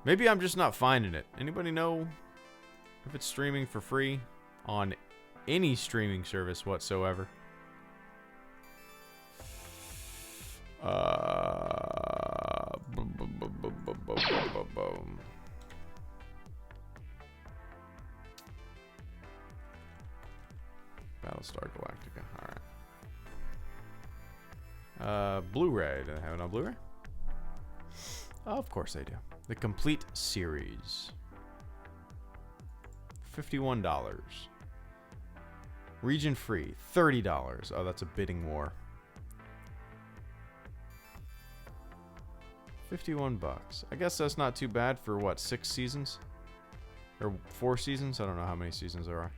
maybe I'm just not finding it. Anybody know if it's streaming for free on any streaming service whatsoever? Battlestar Galactica. All right. Blu-ray. Do they have it on Blu-ray? Oh, of course they do. The complete series. $51. Region free. $30. Oh, that's a bidding war. $51. I guess that's not too bad for what, 6 seasons? Or 4 seasons? I don't know how many seasons there are.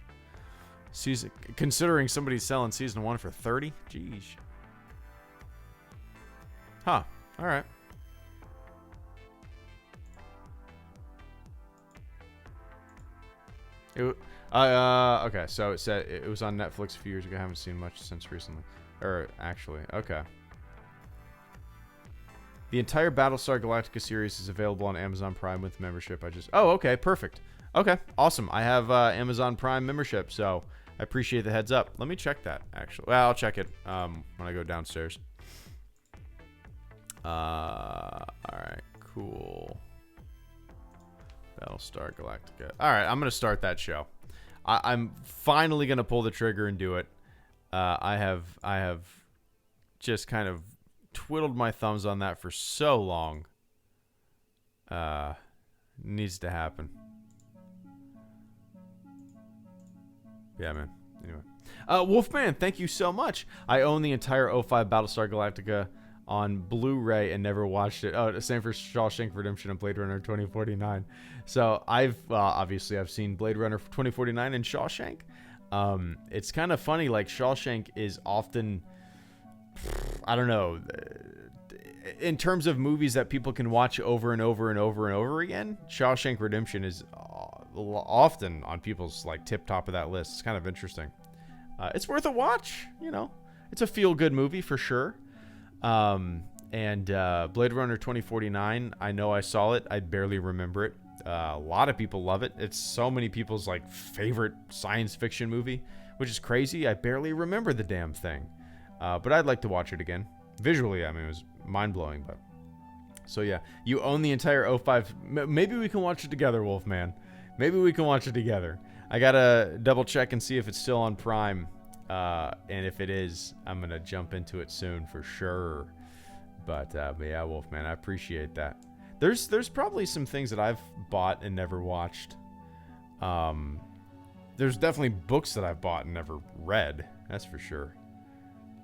Considering somebody's selling season 1 for $30? Jeez. Huh. Alright. Okay, so it said it was on Netflix a few years ago. I haven't seen much since recently. Or, actually, okay. The entire Battlestar Galactica series is available on Amazon Prime with membership. Oh, okay, perfect. Okay, awesome. I have Amazon Prime membership, so I appreciate the heads up. Let me check that, actually. Well, I'll check it when I go downstairs. All right, cool. Battlestar Galactica. All right, I'm gonna start that show. I'm finally gonna pull the trigger and do it. I have just kind of twiddled my thumbs on that for so long. Needs to happen. Yeah, man. Anyway. Wolfman, thank you so much. I own the entire 05 Battlestar Galactica on Blu-ray and never watched it. Oh, same for Shawshank Redemption and Blade Runner 2049. So obviously I've seen Blade Runner 2049 and Shawshank. It's kind of funny, like Shawshank is often, I don't know, in terms of movies that people can watch over and over and over and over again, Shawshank Redemption is often on people's like tip top of that list. It's kind of interesting. It's worth a watch, you know. It's a feel-good movie for sure. And Blade Runner 2049, I know I saw it. I barely remember it. A lot of people love it. It's so many people's like favorite science fiction movie, which is crazy. I barely remember the damn thing. But I'd like to watch it again. Visually, I mean, it was mind-blowing. But so yeah, you own the entire 05. Maybe we can watch it together, Wolfman. Maybe we can watch it together. I gotta double check and see if it's still on Prime. And if it is, I'm gonna jump into it soon for sure. But yeah, Wolfman, I appreciate that. There's probably some things that I've bought and never watched. There's definitely books that I've bought and never read. That's for sure.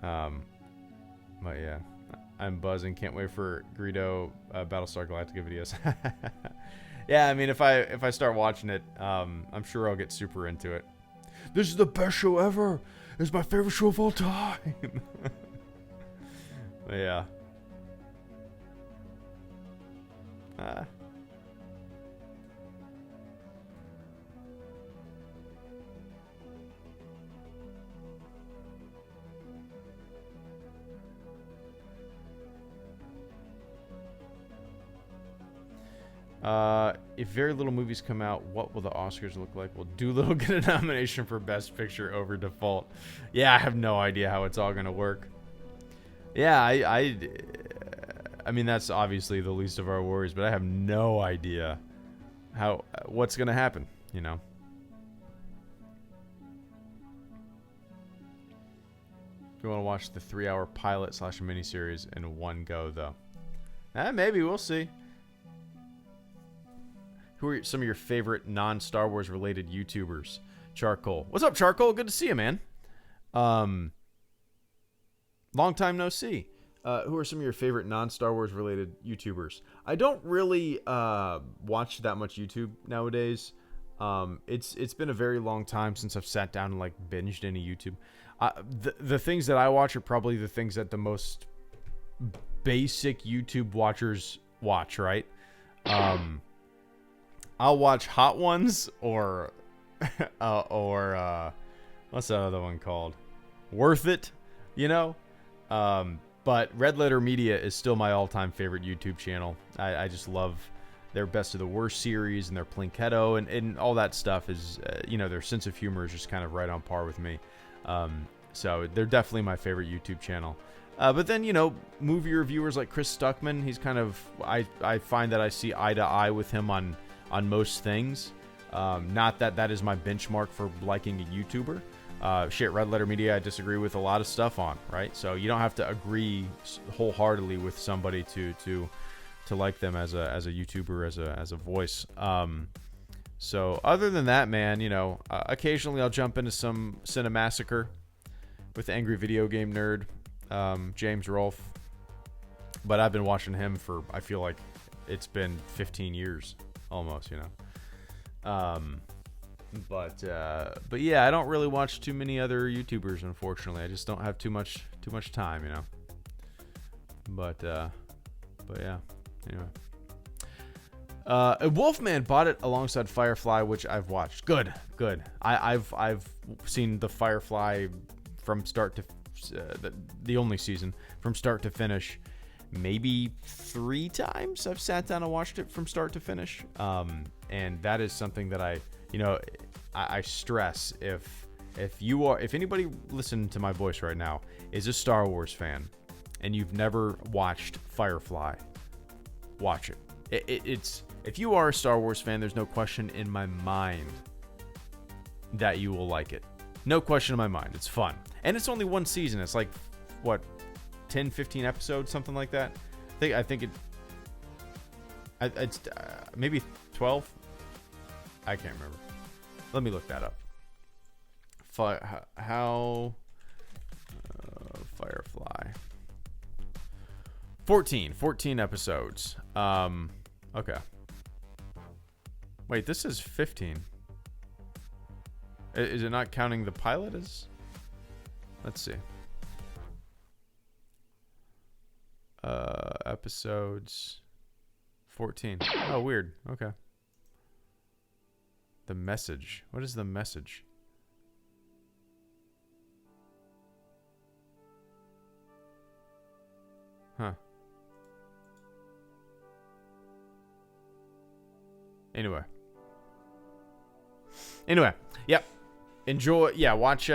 But yeah, I'm buzzing. Can't wait for Greedo Battlestar Galactica videos. Yeah, I mean, if I start watching it, I'm sure I'll get super into it. This is the best show ever. It's my favorite show of all time. But yeah. If very little movies come out, what will the Oscars look like? Will Doolittle get a nomination for Best Picture over default? Yeah, I have no idea how it's all gonna work. Yeah, I mean, that's obviously the least of our worries, but I have no idea what's gonna happen, you know. We want to watch the 3-hour pilot / miniseries in one go, though. Maybe we'll see. Who are some of your favorite non-Star Wars related YouTubers? Charcoal. What's up, Charcoal? Good to see you, man. Long time no see. Who are some of your favorite non-Star Wars related YouTubers? I don't really watch that much YouTube nowadays. It's been a very long time since I've sat down and like binged any YouTube. The things that I watch are probably the things that the most basic YouTube watchers watch, right? I'll watch Hot Ones or what's that other one called? Worth It, you know? But Red Letter Media is still my all-time favorite YouTube channel. I just love their Best of the Worst series and their Plinketto and all that stuff is, you know, their sense of humor is just kind of right on par with me. So they're definitely my favorite YouTube channel. But then, you know, movie reviewers like Chris Stuckman, he's kind of, I find that I see eye to eye with him on most things. Not that is my benchmark for liking a YouTuber. Red Letter Media I disagree with a lot of stuff on, right? So you don't have to agree wholeheartedly with somebody to like them as a YouTuber, as a voice. So other than that, man, you know, occasionally I'll jump into some Cinemassacre with the Angry Video Game Nerd, James Rolfe. But I've been watching him for, I feel like it's been 15 years almost, you know. But yeah, I don't really watch too many other YouTubers, unfortunately. I just don't have too much time, you know. But yeah, anyway. Wolfman bought it alongside Firefly, which I've watched. Good. I've seen the Firefly from start to the only season from start to finish. Maybe 3 times I've sat down and watched it from start to finish. And that is something that I stress if anybody listening to my voice right now is a Star Wars fan and you've never watched Firefly, watch it. If you are a Star Wars fan, there's no question in my mind that you will like it. No question in my mind. It's fun. And it's only one season. It's like, what, 10, 15 episodes, something like that? I think it's maybe 12? I can't remember. Let me look that up. Firefly. 14 episodes. Okay. Wait, this is 15. Is it not counting the pilot as? Let's see. Episodes 14. Oh, weird. Okay. The message. What is the message? Huh. Anyway, yep. Enjoy. Yeah, watch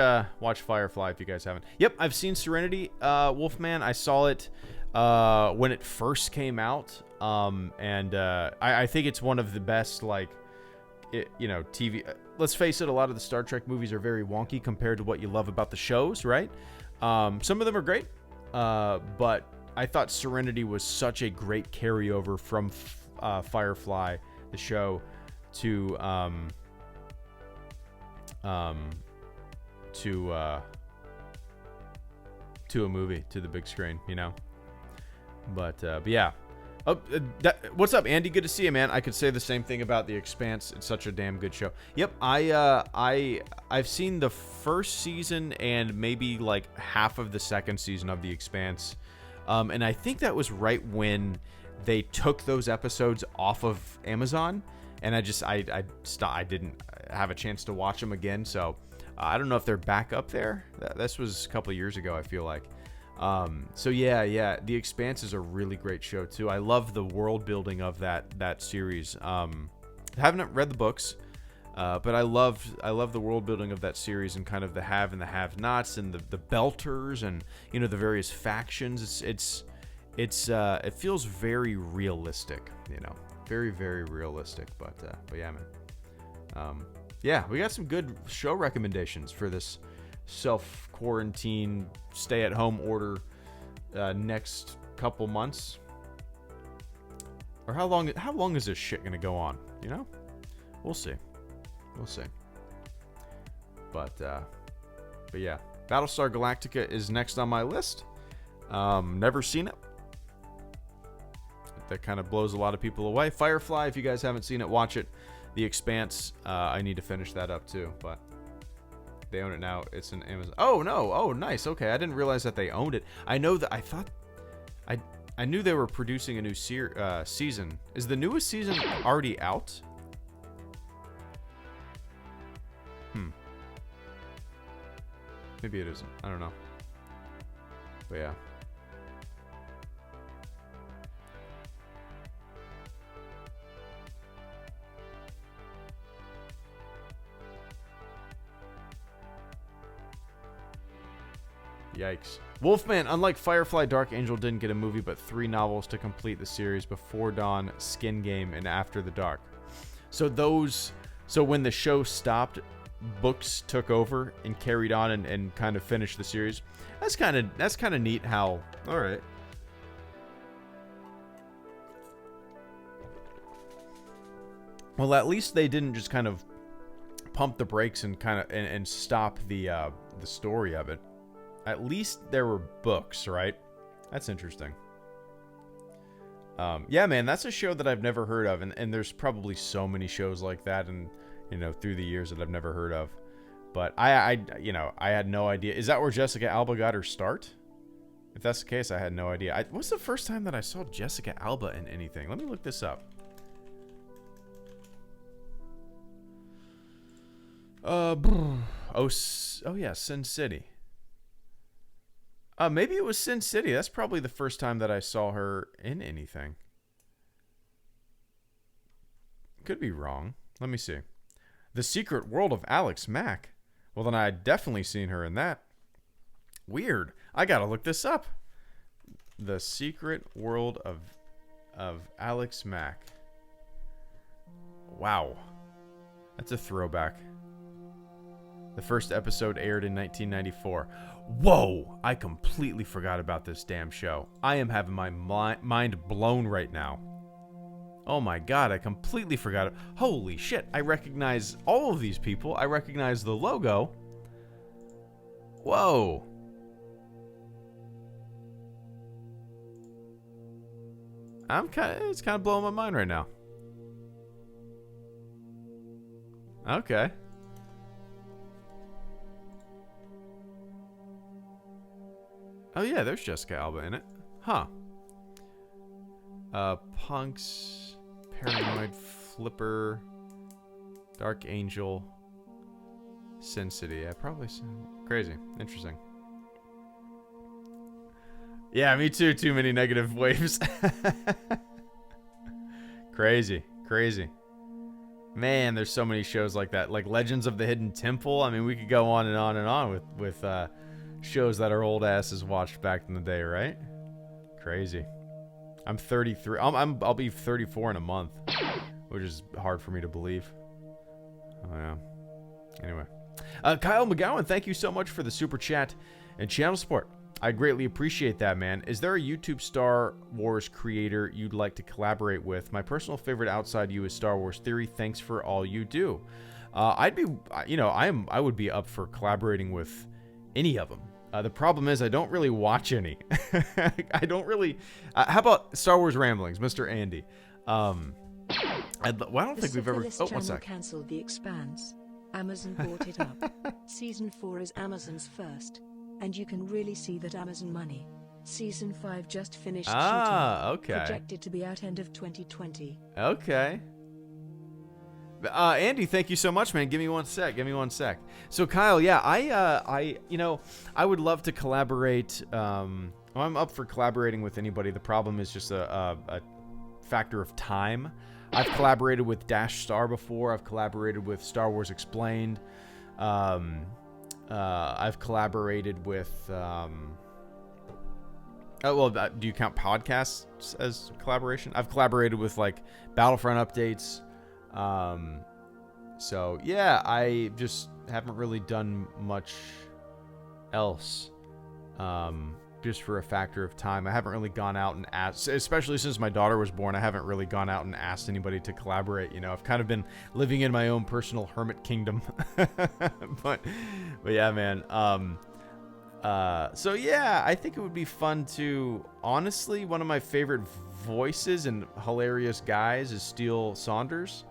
Firefly if you guys haven't. Yep, I've seen Serenity, Wolfman. I saw it when it first came out, and I think it's one of the best, like, TV. Let's face it, a lot of the Star Trek movies are very wonky compared to what you love about the shows, right? Some of them are great, but I thought Serenity was such a great carryover from Firefly, the show, to a movie, to the big screen, But yeah. What's up, Andy? Good to see you, man. I could say the same thing about The Expanse. It's such a damn good show. Yep, I've seen the first season and maybe like half of the second season of The Expanse, and I think that was right when they took those episodes off of Amazon, and I didn't have a chance to watch them again. So I don't know if they're back up there. This was a couple of years ago, I feel like. So yeah, The Expanse is a really great show too. I love the world building of that series. Haven't read the books, but I love the world building of that series, and kind of the have and the have-nots, and the belters, and the various factions. It feels very realistic, very, very realistic. But yeah, man. Yeah, we got some good show recommendations for this self-quarantine, stay-at-home order next couple months. Or how long is this shit gonna go on? We'll see. But yeah, Battlestar Galactica is next on my list. Never seen it. That kind of blows a lot of people away. Firefly, if you guys haven't seen it, watch it. The Expanse, I need to finish that up too, but they own it now. It's an Amazon. Oh no! Oh, nice. Okay, I didn't realize that they owned it. I know that. I knew they were producing a new season. Is the newest season already out? Maybe it isn't. I don't know. But yeah. Yikes. Wolfman, unlike Firefly, Dark Angel didn't get a movie, but 3 novels to complete the series: Before Dawn, Skin Game, and After the Dark. So when the show stopped, books took over and carried on and kind of finished the series. That's kind of neat how. All right. Well, at least they didn't just kind of pump the brakes and kind of and stop the story of it. At least there were books, right? That's interesting. Yeah, man, that's a show that I've never heard of, and there's probably so many shows like that, and through the years that I've never heard of. But I had no idea. Is that where Jessica Alba got her start? If that's the case, I had no idea. What's the first time that I saw Jessica Alba in anything? Let me look this up. Oh yeah, Sin City. Maybe it was Sin City. That's probably the first time that I saw her in anything. Could be wrong. Let me see. The Secret World of Alex Mack. Well, then I had definitely seen her in that. Weird. I gotta look this up. The Secret World of Alex Mack. Wow. That's a throwback. The first episode aired in 1994. Whoa! I completely forgot about this damn show. I am having my mind blown right now. Oh my god, I completely forgot it. Holy shit, I recognize all of these people. I recognize the logo. Whoa. It's kind of blowing my mind right now. Okay. Oh yeah, there's Jessica Alba in it. Huh. Punks, Paranoid, Flipper, Dark Angel, Sin City. Yeah, probably crazy. Interesting. Yeah, me too. Too many negative waves. Crazy. Man, there's so many shows like that. Like Legends of the Hidden Temple. I mean, we could go on and on and on with shows that our old asses watched back in the day, right? Crazy. I'm 33. I'll be 34 in a month, which is hard for me to believe. Oh yeah. Anyway, Kyle McGowan, thank you so much for the super chat and channel support. I greatly appreciate that, man. Is there a YouTube Star Wars creator you'd like to collaborate with? My personal favorite outside you is Star Wars Theory. Thanks for all you do. I would be up for collaborating with any of them. The problem is I don't really watch any. I don't really. How about Star Wars Ramblings, Mr. Andy? I don't think we've ever. Oh, one sec. Cancelled The Expanse. Amazon bought it up. Season 4 is Amazon's first, and you can really see that Amazon money. Season 5 just finished shooting. Okay. Projected to be out end of 2020. Okay. Andy, thank you so much, man. Give me one sec. So, Kyle, yeah, I would love to collaborate. I'm up for collaborating with anybody. The problem is just a factor of time. I've collaborated with Dash Star before. I've collaborated with Star Wars Explained. I've collaborated with. Do you count podcasts as collaboration? I've collaborated with like Battlefront updates. So yeah, I just haven't really done much else. Just for a factor of time. I haven't really gone out and asked, especially since my daughter was born, I haven't really gone out and asked anybody to collaborate. You know, I've kind of been living in my own personal hermit kingdom. but yeah, man. So yeah, I think it would be fun to, honestly, one of my favorite voices and hilarious guys is Steele Saunders.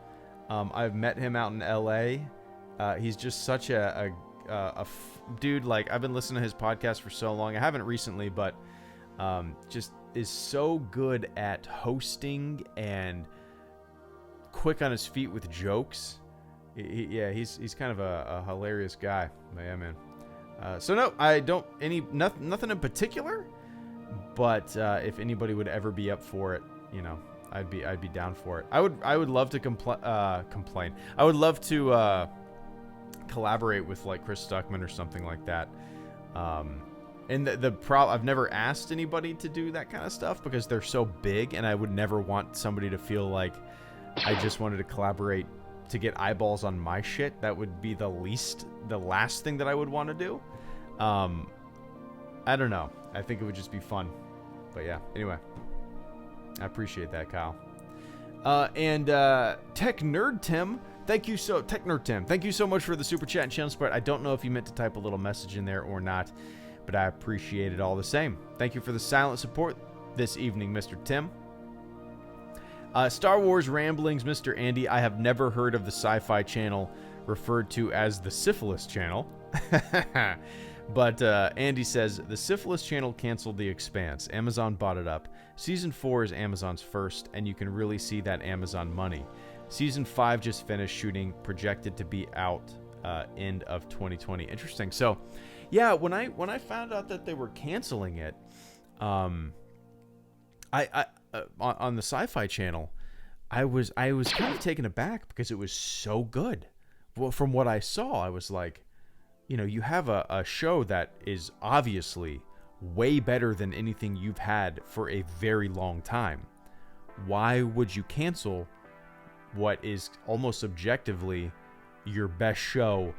I've met him out in LA. He's just such a dude. Like, I've been listening to his podcast for so long. I haven't recently, but just is so good at hosting and quick on his feet with jokes. He's kind of a hilarious guy. But yeah, man. So no, I don't nothing in particular, but if anybody would ever be up for it, you know, I'd be down for it. I would love to complain. I would love to collaborate with like Chris Stuckman or something like that. And I've never asked anybody to do that kind of stuff because they're so big, and I would never want somebody to feel like I just wanted to collaborate to get eyeballs on my shit. That would be the last thing that I would want to do. I don't know. I think it would just be fun. But yeah, anyway. I appreciate that, Kyle. And Tech Nerd Tim, thank you so much for the super chat and channel support. I don't know if you meant to type a little message in there or not, but I appreciate it all the same. Thank you for the silent support this evening, Mr. Tim. Star Wars Ramblings, Mr. Andy. I have never heard of the Sci-Fi Channel referred to as the Syphilis Channel. But Andy says, the Syphilis Channel canceled The Expanse. Amazon bought it up. Season 4 is Amazon's first, and you can really see that Amazon money. Season 5 just finished shooting, projected to be out end of 2020. Interesting. So, yeah, when I found out that they were canceling it, on the Sci-Fi Channel, I was kind of taken aback because it was so good. Well, from what I saw, I was like, you know, you have a show that is obviously way better than anything you've had for a very long time. Why would you cancel what is almost objectively your best show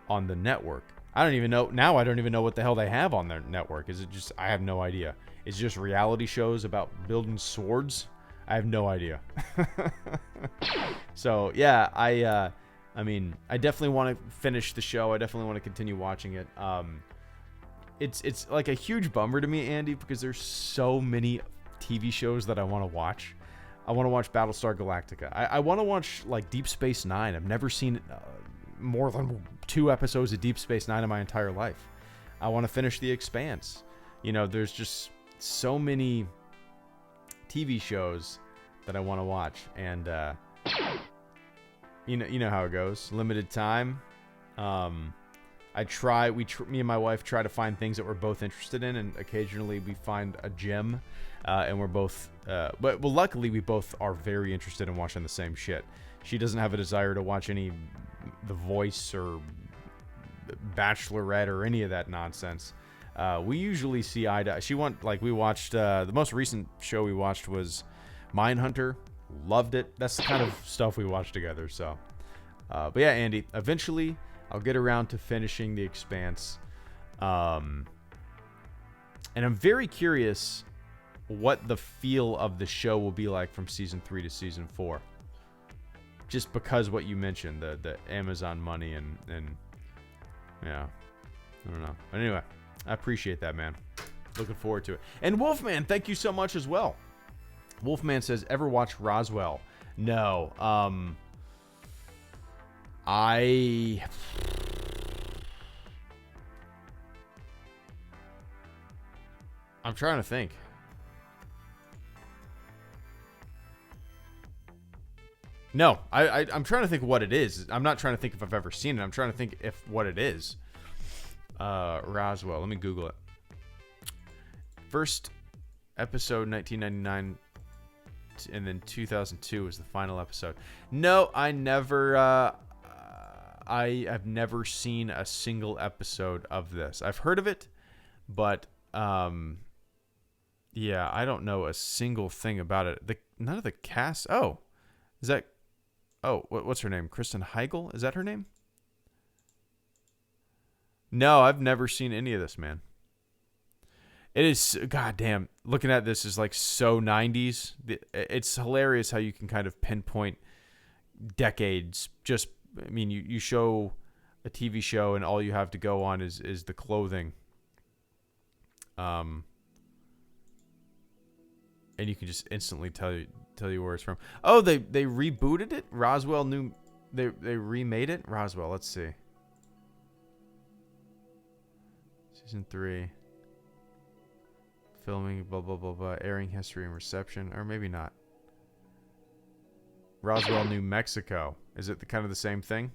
on the network. I don't even know now. I don't even know what the hell they have on their network. Is it just? I have no idea. Is it just reality shows about building swords? I have no idea. So yeah, I mean, I definitely want to finish the show. I definitely want to continue watching it. It's like a huge bummer to me, Andy, because there's so many TV shows that I want to watch. I want to watch Battlestar Galactica. I want to watch like Deep Space Nine. I've never seen more than 2 episodes of Deep Space Nine in my entire life. I want to finish The Expanse. You know, there's just so many TV shows that I want to watch, and you know how it goes. Limited time. Me and my wife try to find things that we're both interested in, and occasionally we find a gem, and we're both, but luckily we both are very interested in watching the same shit. She doesn't have a desire to watch any The Voice or Bachelorette or any of that nonsense. We usually see eye to eye. We watched, the most recent show we watched was Mindhunter. Loved it. That's the kind of stuff we watch together. So, but yeah, Andy, eventually I'll get around to finishing The Expanse. And I'm very curious what the feel of the show will be like from season 3 to season 4. Just because what you mentioned, the Amazon money and yeah, I don't know. But anyway, I appreciate that, man. Looking forward to it. And Wolfman, thank you so much as well. Wolfman says, ever watch Roswell? No. I'm trying to think. No, I'm trying to think what it is. I'm not trying to think if I've ever seen it. I'm trying to think if what it is. Roswell. Let me Google it. First episode, 1999, and then 2002 was the final episode. No, I never. I've never seen a single episode of this. I've heard of it, but yeah, I don't know a single thing about it. None of the cast. Oh, is that? Oh, what's her name? Kristen Heigl? Is that her name? No, I've never seen any of this, man. It is, goddamn, looking at this is like so 90s. It's hilarious how you can kind of pinpoint decades. Just, I mean, you show a TV show and all you have to go on is the clothing. And you can just instantly tell you where it's from. Oh, they rebooted it? Roswell they remade it? Roswell, let's see. Season 3. Filming, blah, blah, blah, blah. Airing history and reception. Or maybe not. Roswell, New Mexico. Is it kind of the same thing?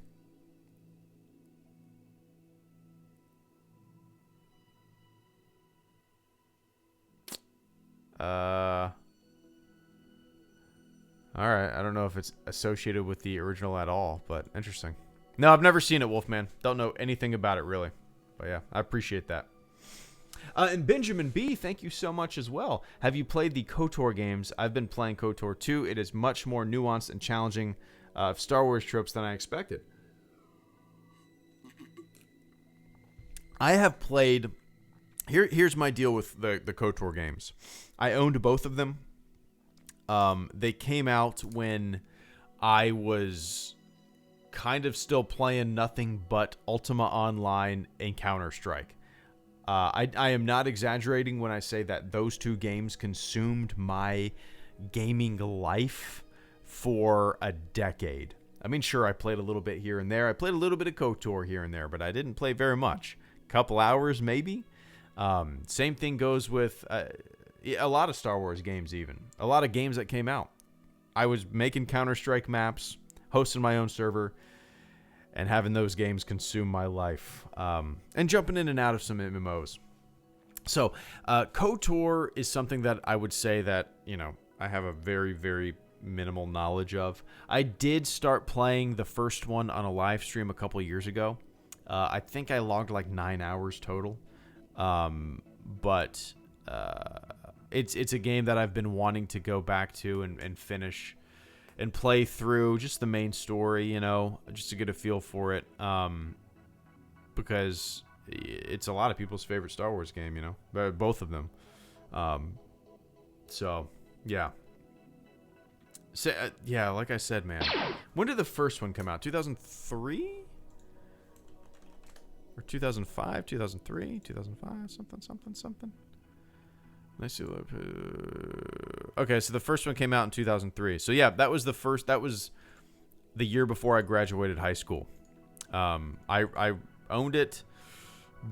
Alright, I don't know if it's associated with the original at all, but interesting. No, I've never seen it, Wolfman. Don't know anything about it, really. But yeah, I appreciate that. And Benjamin B, thank you so much as well. Have you played the KOTOR games? I've been playing KOTOR 2. It is much more nuanced and challenging Star Wars tropes than I expected. I have played... Here's my deal with the KOTOR games. I owned both of them. They came out when I was kind of still playing nothing but Ultima Online and Counter-Strike. I am not exaggerating when I say that those two games consumed my gaming life for a decade. I mean, sure, I played a little bit here and there. I played a little bit of KOTOR here and there, but I didn't play very much. A couple hours, maybe. Same thing goes with a lot of Star Wars games even. A lot of games that came out. I was making Counter-Strike maps, hosting my own server, and having those games consume my life. And jumping in and out of some MMOs. So, KOTOR is something that I would say that, I have a very, very minimal knowledge of. I did start playing the first one on a live stream a couple years ago. I think I logged like 9 hours total. But it's a game that I've been wanting to go back to and finish. and play through just the main story, you know, just to get a feel for it. Because it's a lot of people's favorite Star Wars game, you know, both of them. So, yeah. So, yeah, like I said, man. When did the first one come out? 2003? Or 2005? 2003? 2005? Something. Let's see. Okay, so the first one came out in 2003. So, yeah, that was the year before I graduated high school. I owned it,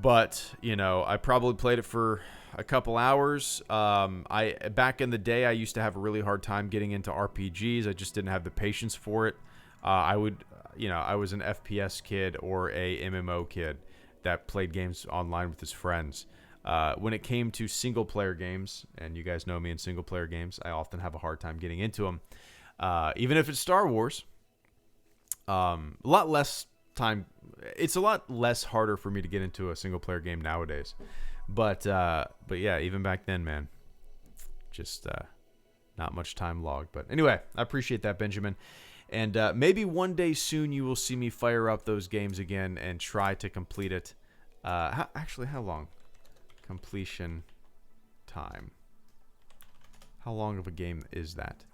but, you know, I probably played it for a couple hours. Back in the day, I used to have a really hard time getting into RPGs. I just didn't have the patience for it. I was an FPS kid or a MMO kid that played games online with his friends. When it came to single-player games, and you guys know me in single-player games, I often have a hard time getting into them. Even if it's Star Wars, a lot less time. It's a lot less harder for me to get into a single-player game nowadays. But yeah, even back then, man, just not much time logged. But anyway, I appreciate that, Benjamin. And maybe one day soon you will see me fire up those games again and try to complete it. How long? Completion time. How long of a game is that?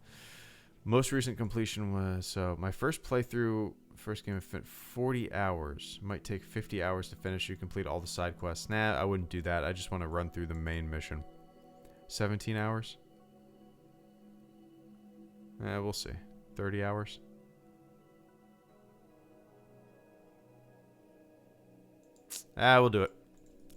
Most recent completion was, so my first playthrough, first game, 40 hours. Might take 50 hours to finish. You complete all the side quests. Nah, I wouldn't do that. I just want to run through the main mission. 17 hours? We'll see. 30 hours? We'll do it.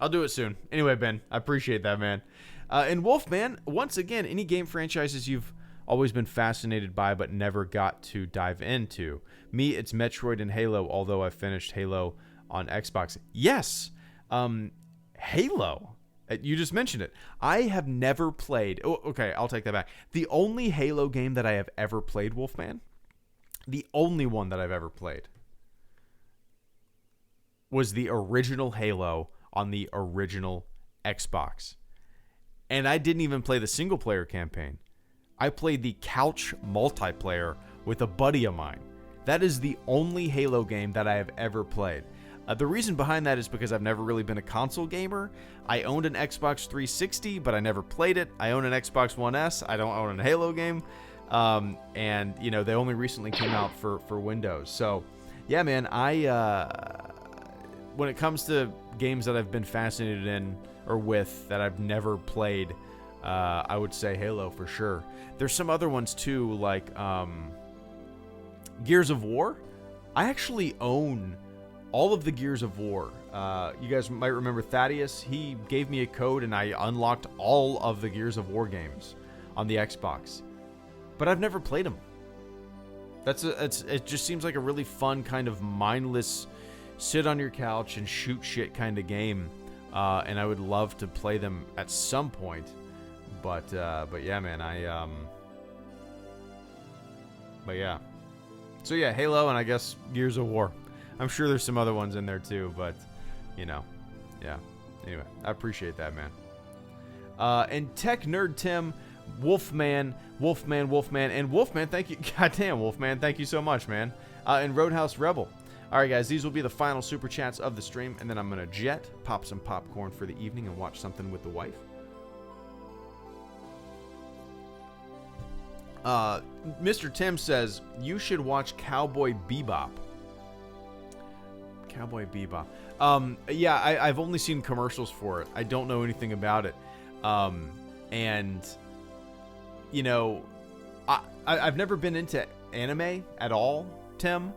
I'll do it soon. Anyway, Ben, I appreciate that, man. And Wolfman, once again, any game franchises you've always been fascinated by but never got to dive into? Me, it's Metroid and Halo, although I finished Halo on Xbox. Yes, Halo. You just mentioned it. I have never played... Oh, okay, I'll take that back. The only Halo game that I have ever played, Wolfman, the only one that I've ever played, was the original Halo on the original Xbox. And I didn't even play the single-player campaign. I played the couch multiplayer with a buddy of mine. That is the only Halo game that I have ever played. The reason behind that is because I've never really been a console gamer. I owned an Xbox 360, but I never played it. I own an Xbox One S. I don't own a Halo game. And, you know, they only recently came out for Windows. So, yeah, man, when it comes to games that I've been fascinated in or with that I've never played, I would say Halo for sure. There's some other ones too, like Gears of War. I actually own all of the Gears of War. You guys might remember Thaddeus. He gave me a code and I unlocked all of the Gears of War games on the Xbox. But I've never played them. It just seems like a really fun kind of mindless sit on your couch and shoot shit kind of game. And I would love to play them at some point. But yeah, man, but yeah. So yeah, Halo and I guess Gears of War. I'm sure there's some other ones in there too, but, you know, yeah. Anyway, I appreciate that, man. And Tech Nerd Tim, Wolfman, and Wolfman, thank you. Goddamn, Wolfman, thank you so much, man. And Roadhouse Rebel. All right, guys, these will be the final super chats of the stream, and then I'm going to jet, pop some popcorn for the evening, and watch something with the wife. Mr. Tim says, you should watch Cowboy Bebop. Cowboy Bebop. Yeah, I've only seen commercials for it. I don't know anything about it. And, you know, I've never been into anime at all, Tim.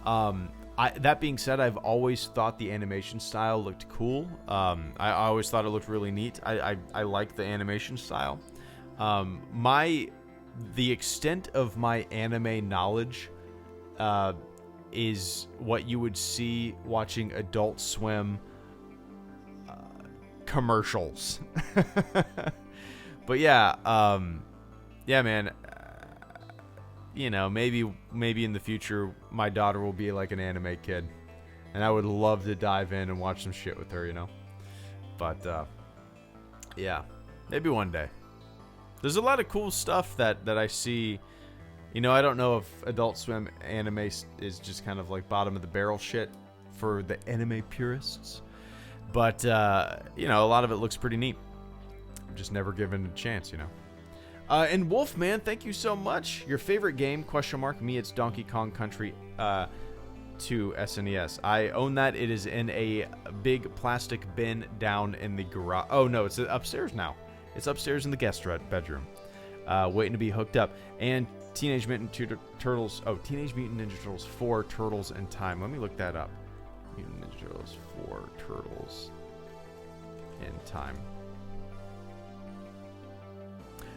That being said, I've always thought the animation style looked cool. I always thought it looked really neat. I like the animation style. The extent of my anime knowledge is what you would see watching Adult Swim commercials. But yeah, yeah, man. You know, maybe in the future my daughter will be like an anime kid, and I would love to dive in and watch some shit with her, you know. But yeah, maybe one day. There's a lot of cool stuff that I see You know, I don't know if Adult Swim anime is just kind of like bottom of the barrel shit for the anime purists. But, you know, a lot of it looks pretty neat. I'm just never given a chance, you know. And Wolfman, thank you so much. Your favorite game, question mark. Me, it's Donkey Kong Country 2 SNES. I own that. It is in a big plastic bin down in the garage. Oh, no, it's upstairs now. It's upstairs in the guest bedroom. Waiting to be hooked up. And Teenage Mutant Turtles. Oh, Teenage Mutant Ninja Turtles 4 Turtles in Time. Let me look that up. Mutant Ninja Turtles 4 Turtles in Time.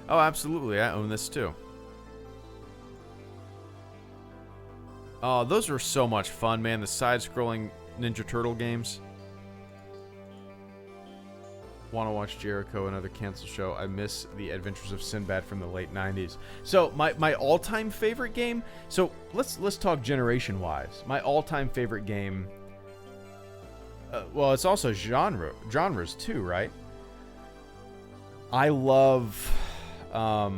Oh, absolutely. I own this too. Oh, those are so much fun, man. The side-scrolling Ninja Turtle games. Want to watch Jericho, another canceled show. I miss the Adventures of Sinbad from the late 90s. So my all-time favorite game. So let's talk generation-wise. My all-time favorite game. Well, it's also genres too, right? I love. God,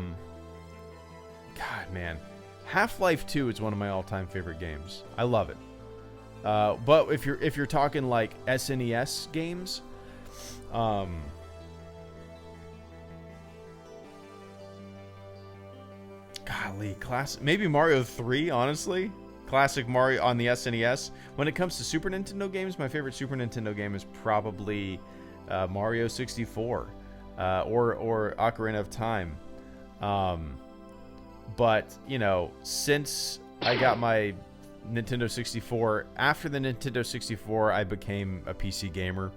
man, Half-Life 2 is one of my all-time favorite games. I love it. But if you're talking like SNES games. Golly, classic. Maybe Mario 3, honestly. Classic Mario on the SNES. When it comes to Super Nintendo games, my favorite Super Nintendo game is probably Mario 64 or Ocarina of Time. But, you know, since I got my Nintendo 64, after the Nintendo 64, I became a PC gamer.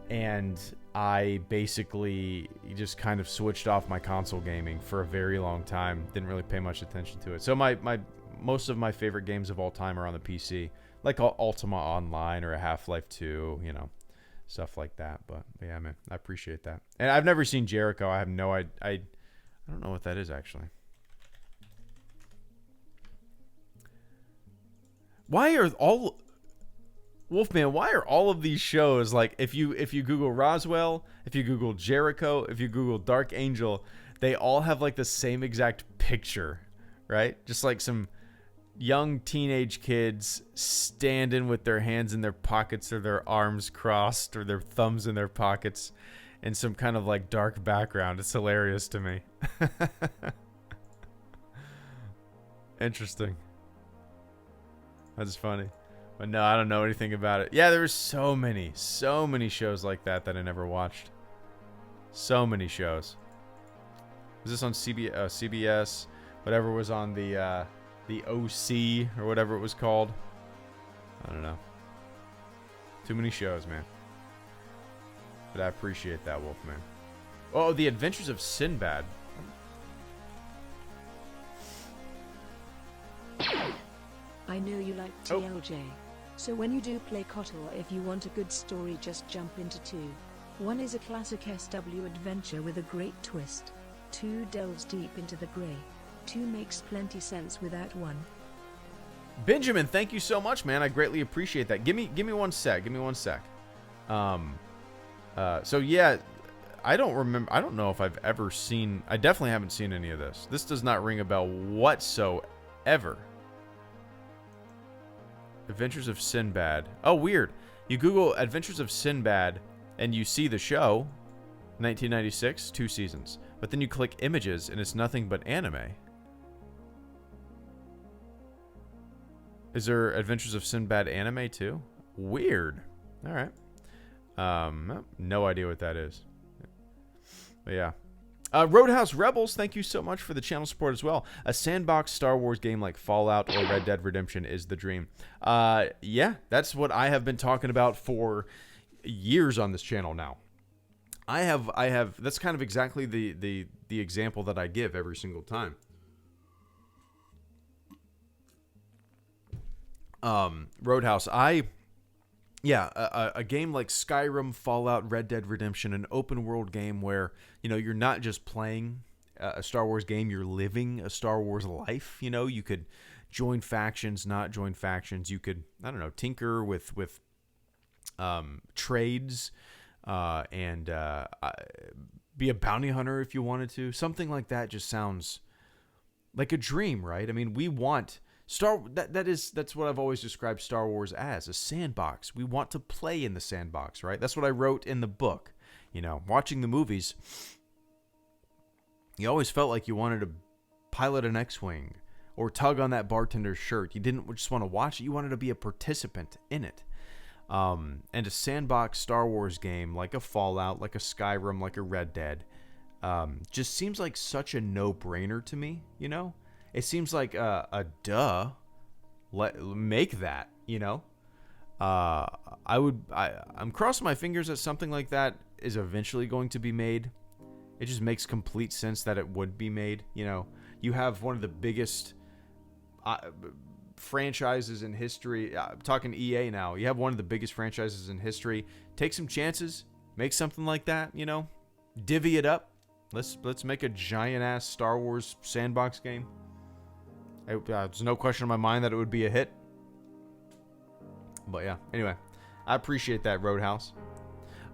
And I basically just kind of switched off my console gaming for a very long time. Didn't really pay much attention to it. So most of my favorite games of all time are on the PC. Like Ultima Online or a Half-Life 2, you know, stuff like that. But yeah, man, I appreciate that. And I've never seen Jericho. I have no idea. I don't know what that is, actually. Wolfman, why are all of these shows, like, if you Google Roswell, if you Google Jericho, if you Google Dark Angel, they all have like the same exact picture, right? Just like some young teenage kids standing with their hands in their pockets or their arms crossed or their thumbs in their pockets in some kind of like dark background. It's hilarious to me. Interesting. That's funny. But no, I don't know anything about it. Yeah, there were so many shows like that I never watched. So many shows. Was this on CBS? Whatever was on the OC or whatever it was called. I don't know. Too many shows, man. But I appreciate that, Wolfman. Oh, The Adventures of Sinbad. I know you like TLJ. So when you do play KOTOR, if you want a good story, just jump into 2. 1 is a classic SW adventure with a great twist. 2 delves deep into the grey. 2 makes plenty sense without 1. Benjamin, thank you so much, man. I greatly appreciate that. Give me 1 sec. Give me 1 sec. So yeah, I don't know if I've ever seen. I definitely haven't seen any of this. This does not ring a bell whatsoever. Adventures of Sinbad. Oh, weird. You Google Adventures of Sinbad and you see the show, 1996, 2 seasons. But then you click images and it's nothing but anime. Is there Adventures of Sinbad anime too? Weird. All right. No idea what that is. But yeah. Roadhouse Rebels, thank you so much for the channel support as well. A sandbox Star Wars game like Fallout or Red Dead Redemption is the dream. Yeah, that's what I have been talking about for years on this channel now. I have that's kind of exactly the example that I give every single time. Roadhouse, a game like Skyrim, Fallout, Red Dead Redemption, an open world game where, you know, you're not just playing a Star Wars game, you're living a Star Wars life. You know, you could join factions, not join factions. You could, I don't know, tinker with trades and be a bounty hunter if you wanted to. Something like that just sounds like a dream, right? I mean, we want that's what I've always described Star Wars as, a sandbox. We want to play in the sandbox, right? That's what I wrote in the book. You know, watching the movies, you always felt like you wanted to pilot an X-Wing or tug on that bartender's shirt. You didn't just want to watch it. You wanted to be a participant in it. And a sandbox Star Wars game like a Fallout, like a Skyrim, like a Red Dead, just seems like such a no-brainer to me, you know? It seems like a duh. Make that, you know? I'm crossing my fingers that something like that is eventually going to be made. It just makes complete sense that it would be made, you know? You have one of the biggest franchises in history. I'm talking EA now. You have one of the biggest franchises in history. Take some chances. Make something like that, you know? Divvy it up. Let's make a giant-ass Star Wars sandbox game. There's no question in my mind that it would be a hit. But yeah, anyway. I appreciate that, Roadhouse.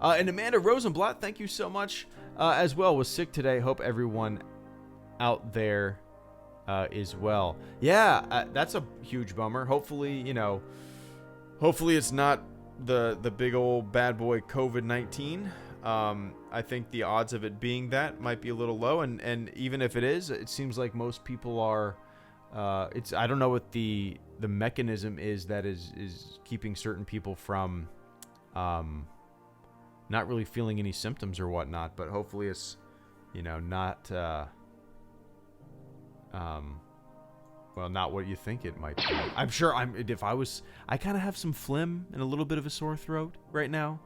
And Amanda Rosenblatt, thank you so much as well. Was sick today. Hope everyone out there is well. Yeah, that's a huge bummer. Hopefully, you know, hopefully it's not the big old bad boy COVID-19. I think the odds of it being that might be a little low, and even if it is, it seems like most people are. I don't know what the mechanism is that is keeping certain people from not really feeling any symptoms or whatnot, but hopefully it's, you know, not well, not what you think it might be. I'm sure I kind of have some phlegm and a little bit of a sore throat right now.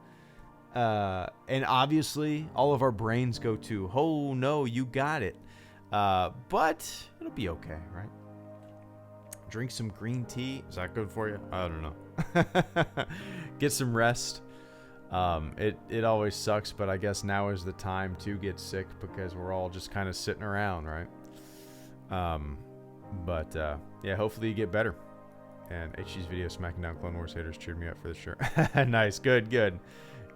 And obviously all of our brains go to, oh no, you got it. But it'll be okay, right? Drink some green tea. Is that good for you? I don't know. Get some rest. It always sucks, but I guess now is the time to get sick because we're all just kind of sitting around, right? But yeah, hopefully you get better. And HG's video smacking down Clone Wars haters cheered me up for the shirt. Nice. Good.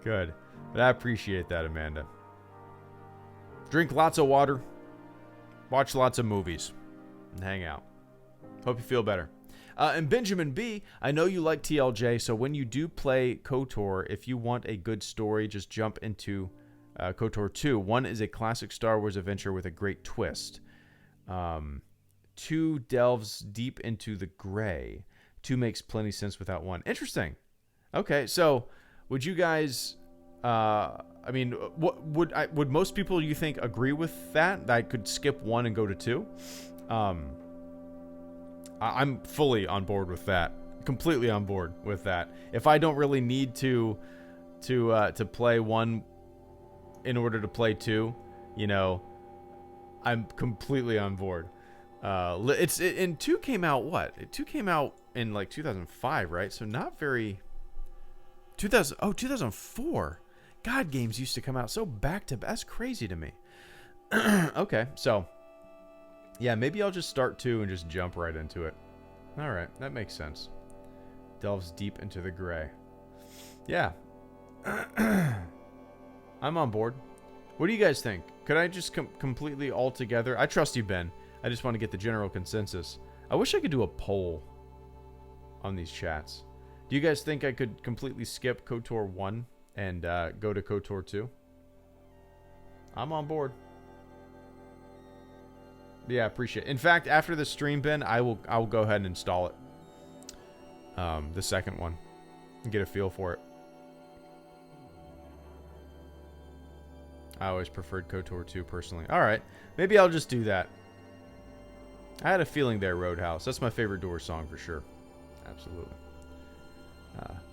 But I appreciate that, Amanda. Drink lots of water. Watch lots of movies. And hang out. Hope you feel better. And Benjamin B, I know you like TLJ, so when you do play KOTOR, if you want a good story, just jump into KOTOR 2. 1 is a classic Star Wars adventure with a great twist. 2 delves deep into the gray. 2 makes plenty sense without 1. Interesting. Okay, so would you guys... I mean, what would most people, you think, agree with that? That I could skip 1 and go to 2? I'm fully on board with that. Completely on board with that. If I don't really need to play 1 in order to play 2, you know, I'm completely on board. And 2 came out what? 2 came out in like 2005, right? So not very. 2004. God, games used to come out so back to back. That's crazy to me. Okay, so yeah, maybe I'll just start 2 and just jump right into it. All right, that makes sense. Delves deep into the gray. Yeah. I'm on board. What do you guys think? Could I just completely all together? I trust you, Ben. I just want to get the general consensus. I wish I could do a poll on these chats. Do you guys think I could completely skip KOTOR 1 and go to KOTOR 2? I'm on board. Yeah, appreciate it. In fact, after the stream, Ben, I will go ahead and install it. The second one. And get a feel for it. I always preferred KOTOR 2 personally. Alright, maybe I'll just do that. I had a feeling there, Roadhouse. That's my favorite Doors song for sure. Absolutely.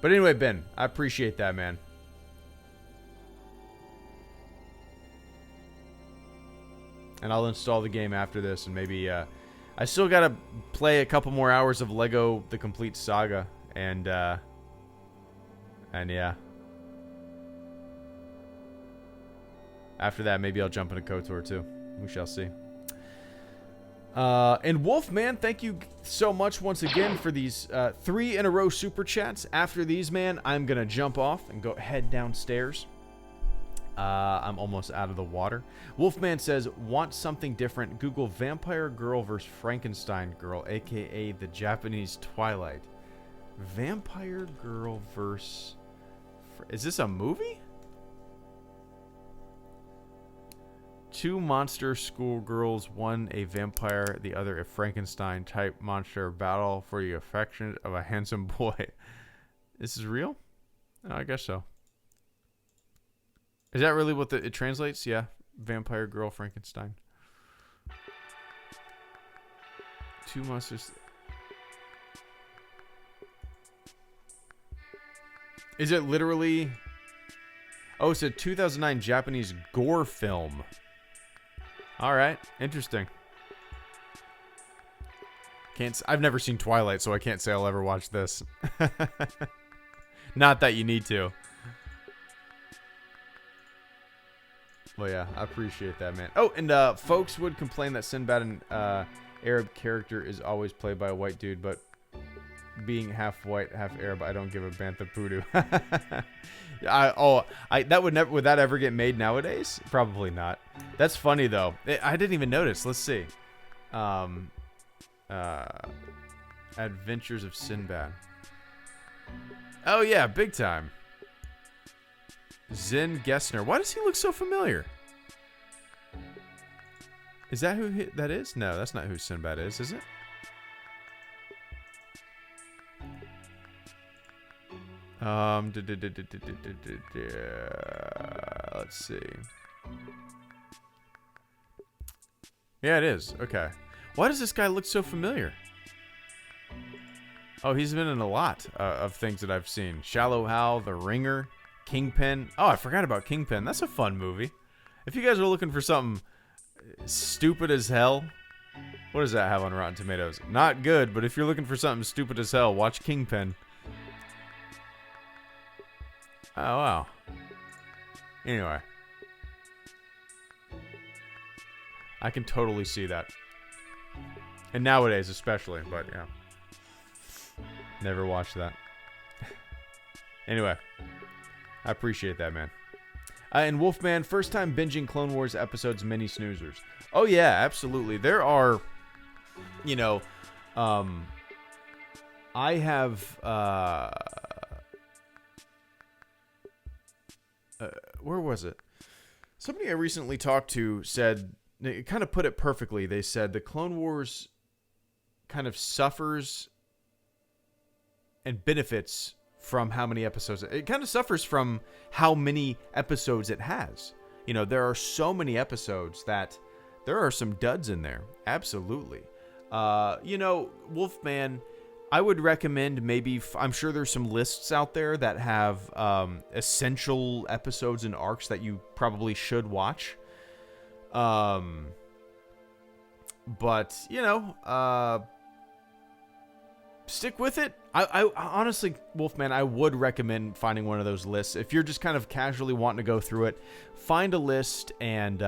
But anyway, Ben, I appreciate that, man. And I'll install the game after this, and maybe I still gotta play a couple more hours of Lego The Complete Saga, and yeah. After that, maybe I'll jump into KOTOR too. We shall see. And Wolfman, thank you so much once again for these 3 in a row super chats. After these, man, I'm gonna jump off and go head downstairs I'm almost out of the water. Wolfman says, want something different. Google Vampire Girl vs. Frankenstein Girl, a.k.a. the Japanese Twilight. Vampire Girl vs... Is this a movie? Two monster schoolgirls, one a vampire, the other a Frankenstein-type monster, battle for the affection of a handsome boy. This is real? Oh, I guess so. Is that really what it translates? Yeah. Vampire Girl, Frankenstein. Two monsters. Is it literally... Oh, it's a 2009 Japanese gore film. Alright. Interesting. I've never seen Twilight, so I can't say I'll ever watch this. Not that you need to. Well, yeah, I appreciate that, man. Oh, and folks would complain that Sinbad, an Arab character, is always played by a white dude, but being half white, half Arab, I don't give a bantha poodoo. Would that ever get made nowadays? Probably not. That's funny though. I didn't even notice. Let's see. Adventures of Sinbad. Oh yeah, big time. Zen Gessner. Why does he look so familiar? Is that who that is? No, that's not who Sinbad is it? Let's see. Yeah, it is. Okay. Why does this guy look so familiar? Oh, he's been in a lot of things that I've seen. Shallow Hal, The Ringer, Kingpin. Oh, I forgot about Kingpin. That's a fun movie. If you guys are looking for something stupid as hell, what does that have on Rotten Tomatoes? Not good, but if you're looking for something stupid as hell, watch Kingpin. Oh, wow. Anyway. I can totally see that. And nowadays especially, but yeah. Never watched that. Anyway. I appreciate that, man. And Wolfman, first time binging Clone Wars episodes, mini snoozers. Oh yeah, absolutely. There are, you know, I have, where was it? Somebody I recently talked to said, it kind of put it perfectly. They said the Clone Wars kind of suffers and benefits from how many episodes. It kind of suffers from how many episodes it has. You know, there are so many episodes that there are some duds in there. Absolutely. You know, Wolfman, I would recommend maybe, I'm sure there's some lists out there that have essential episodes and arcs that you probably should watch. But, you know, stick with it. I honestly, Wolfman, I would recommend finding one of those lists. If you're just kind of casually wanting to go through it, find a list and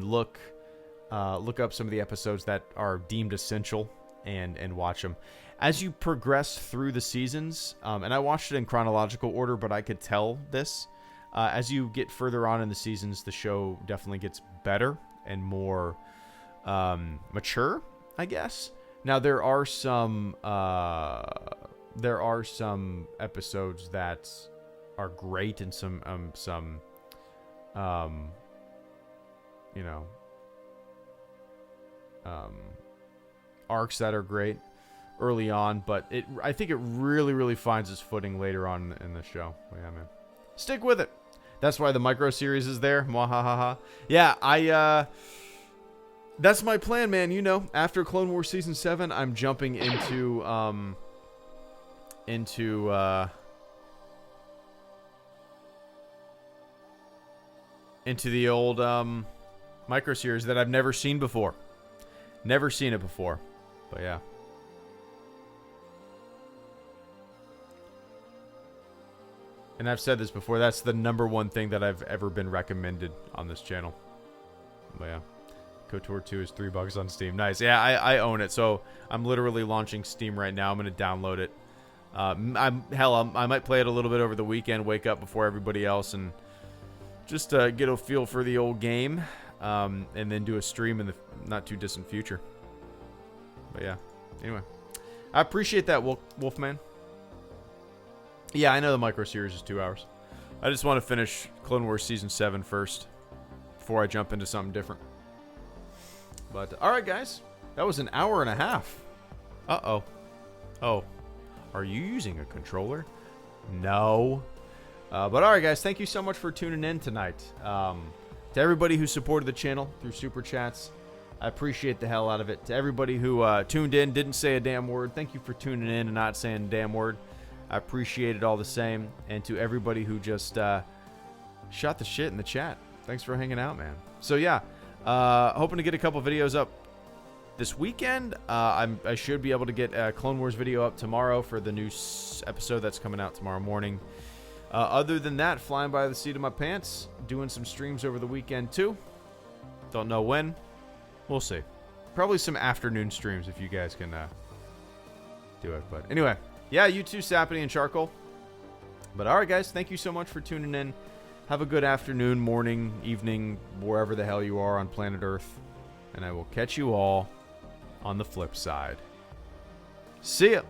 look up some of the episodes that are deemed essential and watch them. As you progress through the seasons, and I watched it in chronological order, but I could tell this. As you get further on in the seasons, the show definitely gets better and more mature, I guess. Now there are some episodes that are great and some you know, arcs that are great early on, but I think it really finds its footing later on in the show. Yeah, man, stick with it. That's why the micro series is there. Mwahaha. Yeah, that's my plan, man. You know, after Clone Wars Season 7, I'm jumping into the old micro series that I've never seen before. Never seen it before. But yeah. And I've said this before, that's the #1 thing that I've ever been recommended on this channel. But yeah. KOTOR 2 is $3 on Steam. Nice. Yeah, I own it. So I'm literally launching Steam right now. I'm going to download it. I might play it a little bit over the weekend, wake up before everybody else, and Just get a feel for the old game, and then do a stream in the not too distant future. But yeah, anyway, I appreciate that, Wolfman. Yeah, I know the micro series is 2 hours. I just want to finish Clone Wars Season 7 first before I jump into something different. But all right, guys, that was an hour and a half. Uh-oh. Oh, are you using a controller? No. But all right, guys, thank you so much for tuning in tonight. To everybody who supported the channel through Super Chats, I appreciate the hell out of it. To everybody who tuned in, didn't say a damn word, thank you for tuning in and not saying a damn word. I appreciate it all the same. And to everybody who just shot the shit in the chat, thanks for hanging out, man. So yeah, hoping to get a couple videos up this weekend. I should be able to get a Clone Wars video up tomorrow for the new episode that's coming out tomorrow morning. Other than that, flying by the seat of my pants, doing some streams over the weekend too. Don't know when. We'll see. Probably some afternoon streams if you guys can do it. But anyway, yeah, you too, Sapity and Charcoal. But all right, guys, thank you so much for tuning in. Have a good afternoon, morning, evening, wherever the hell you are on planet Earth. And I will catch you all on the flip side. See ya.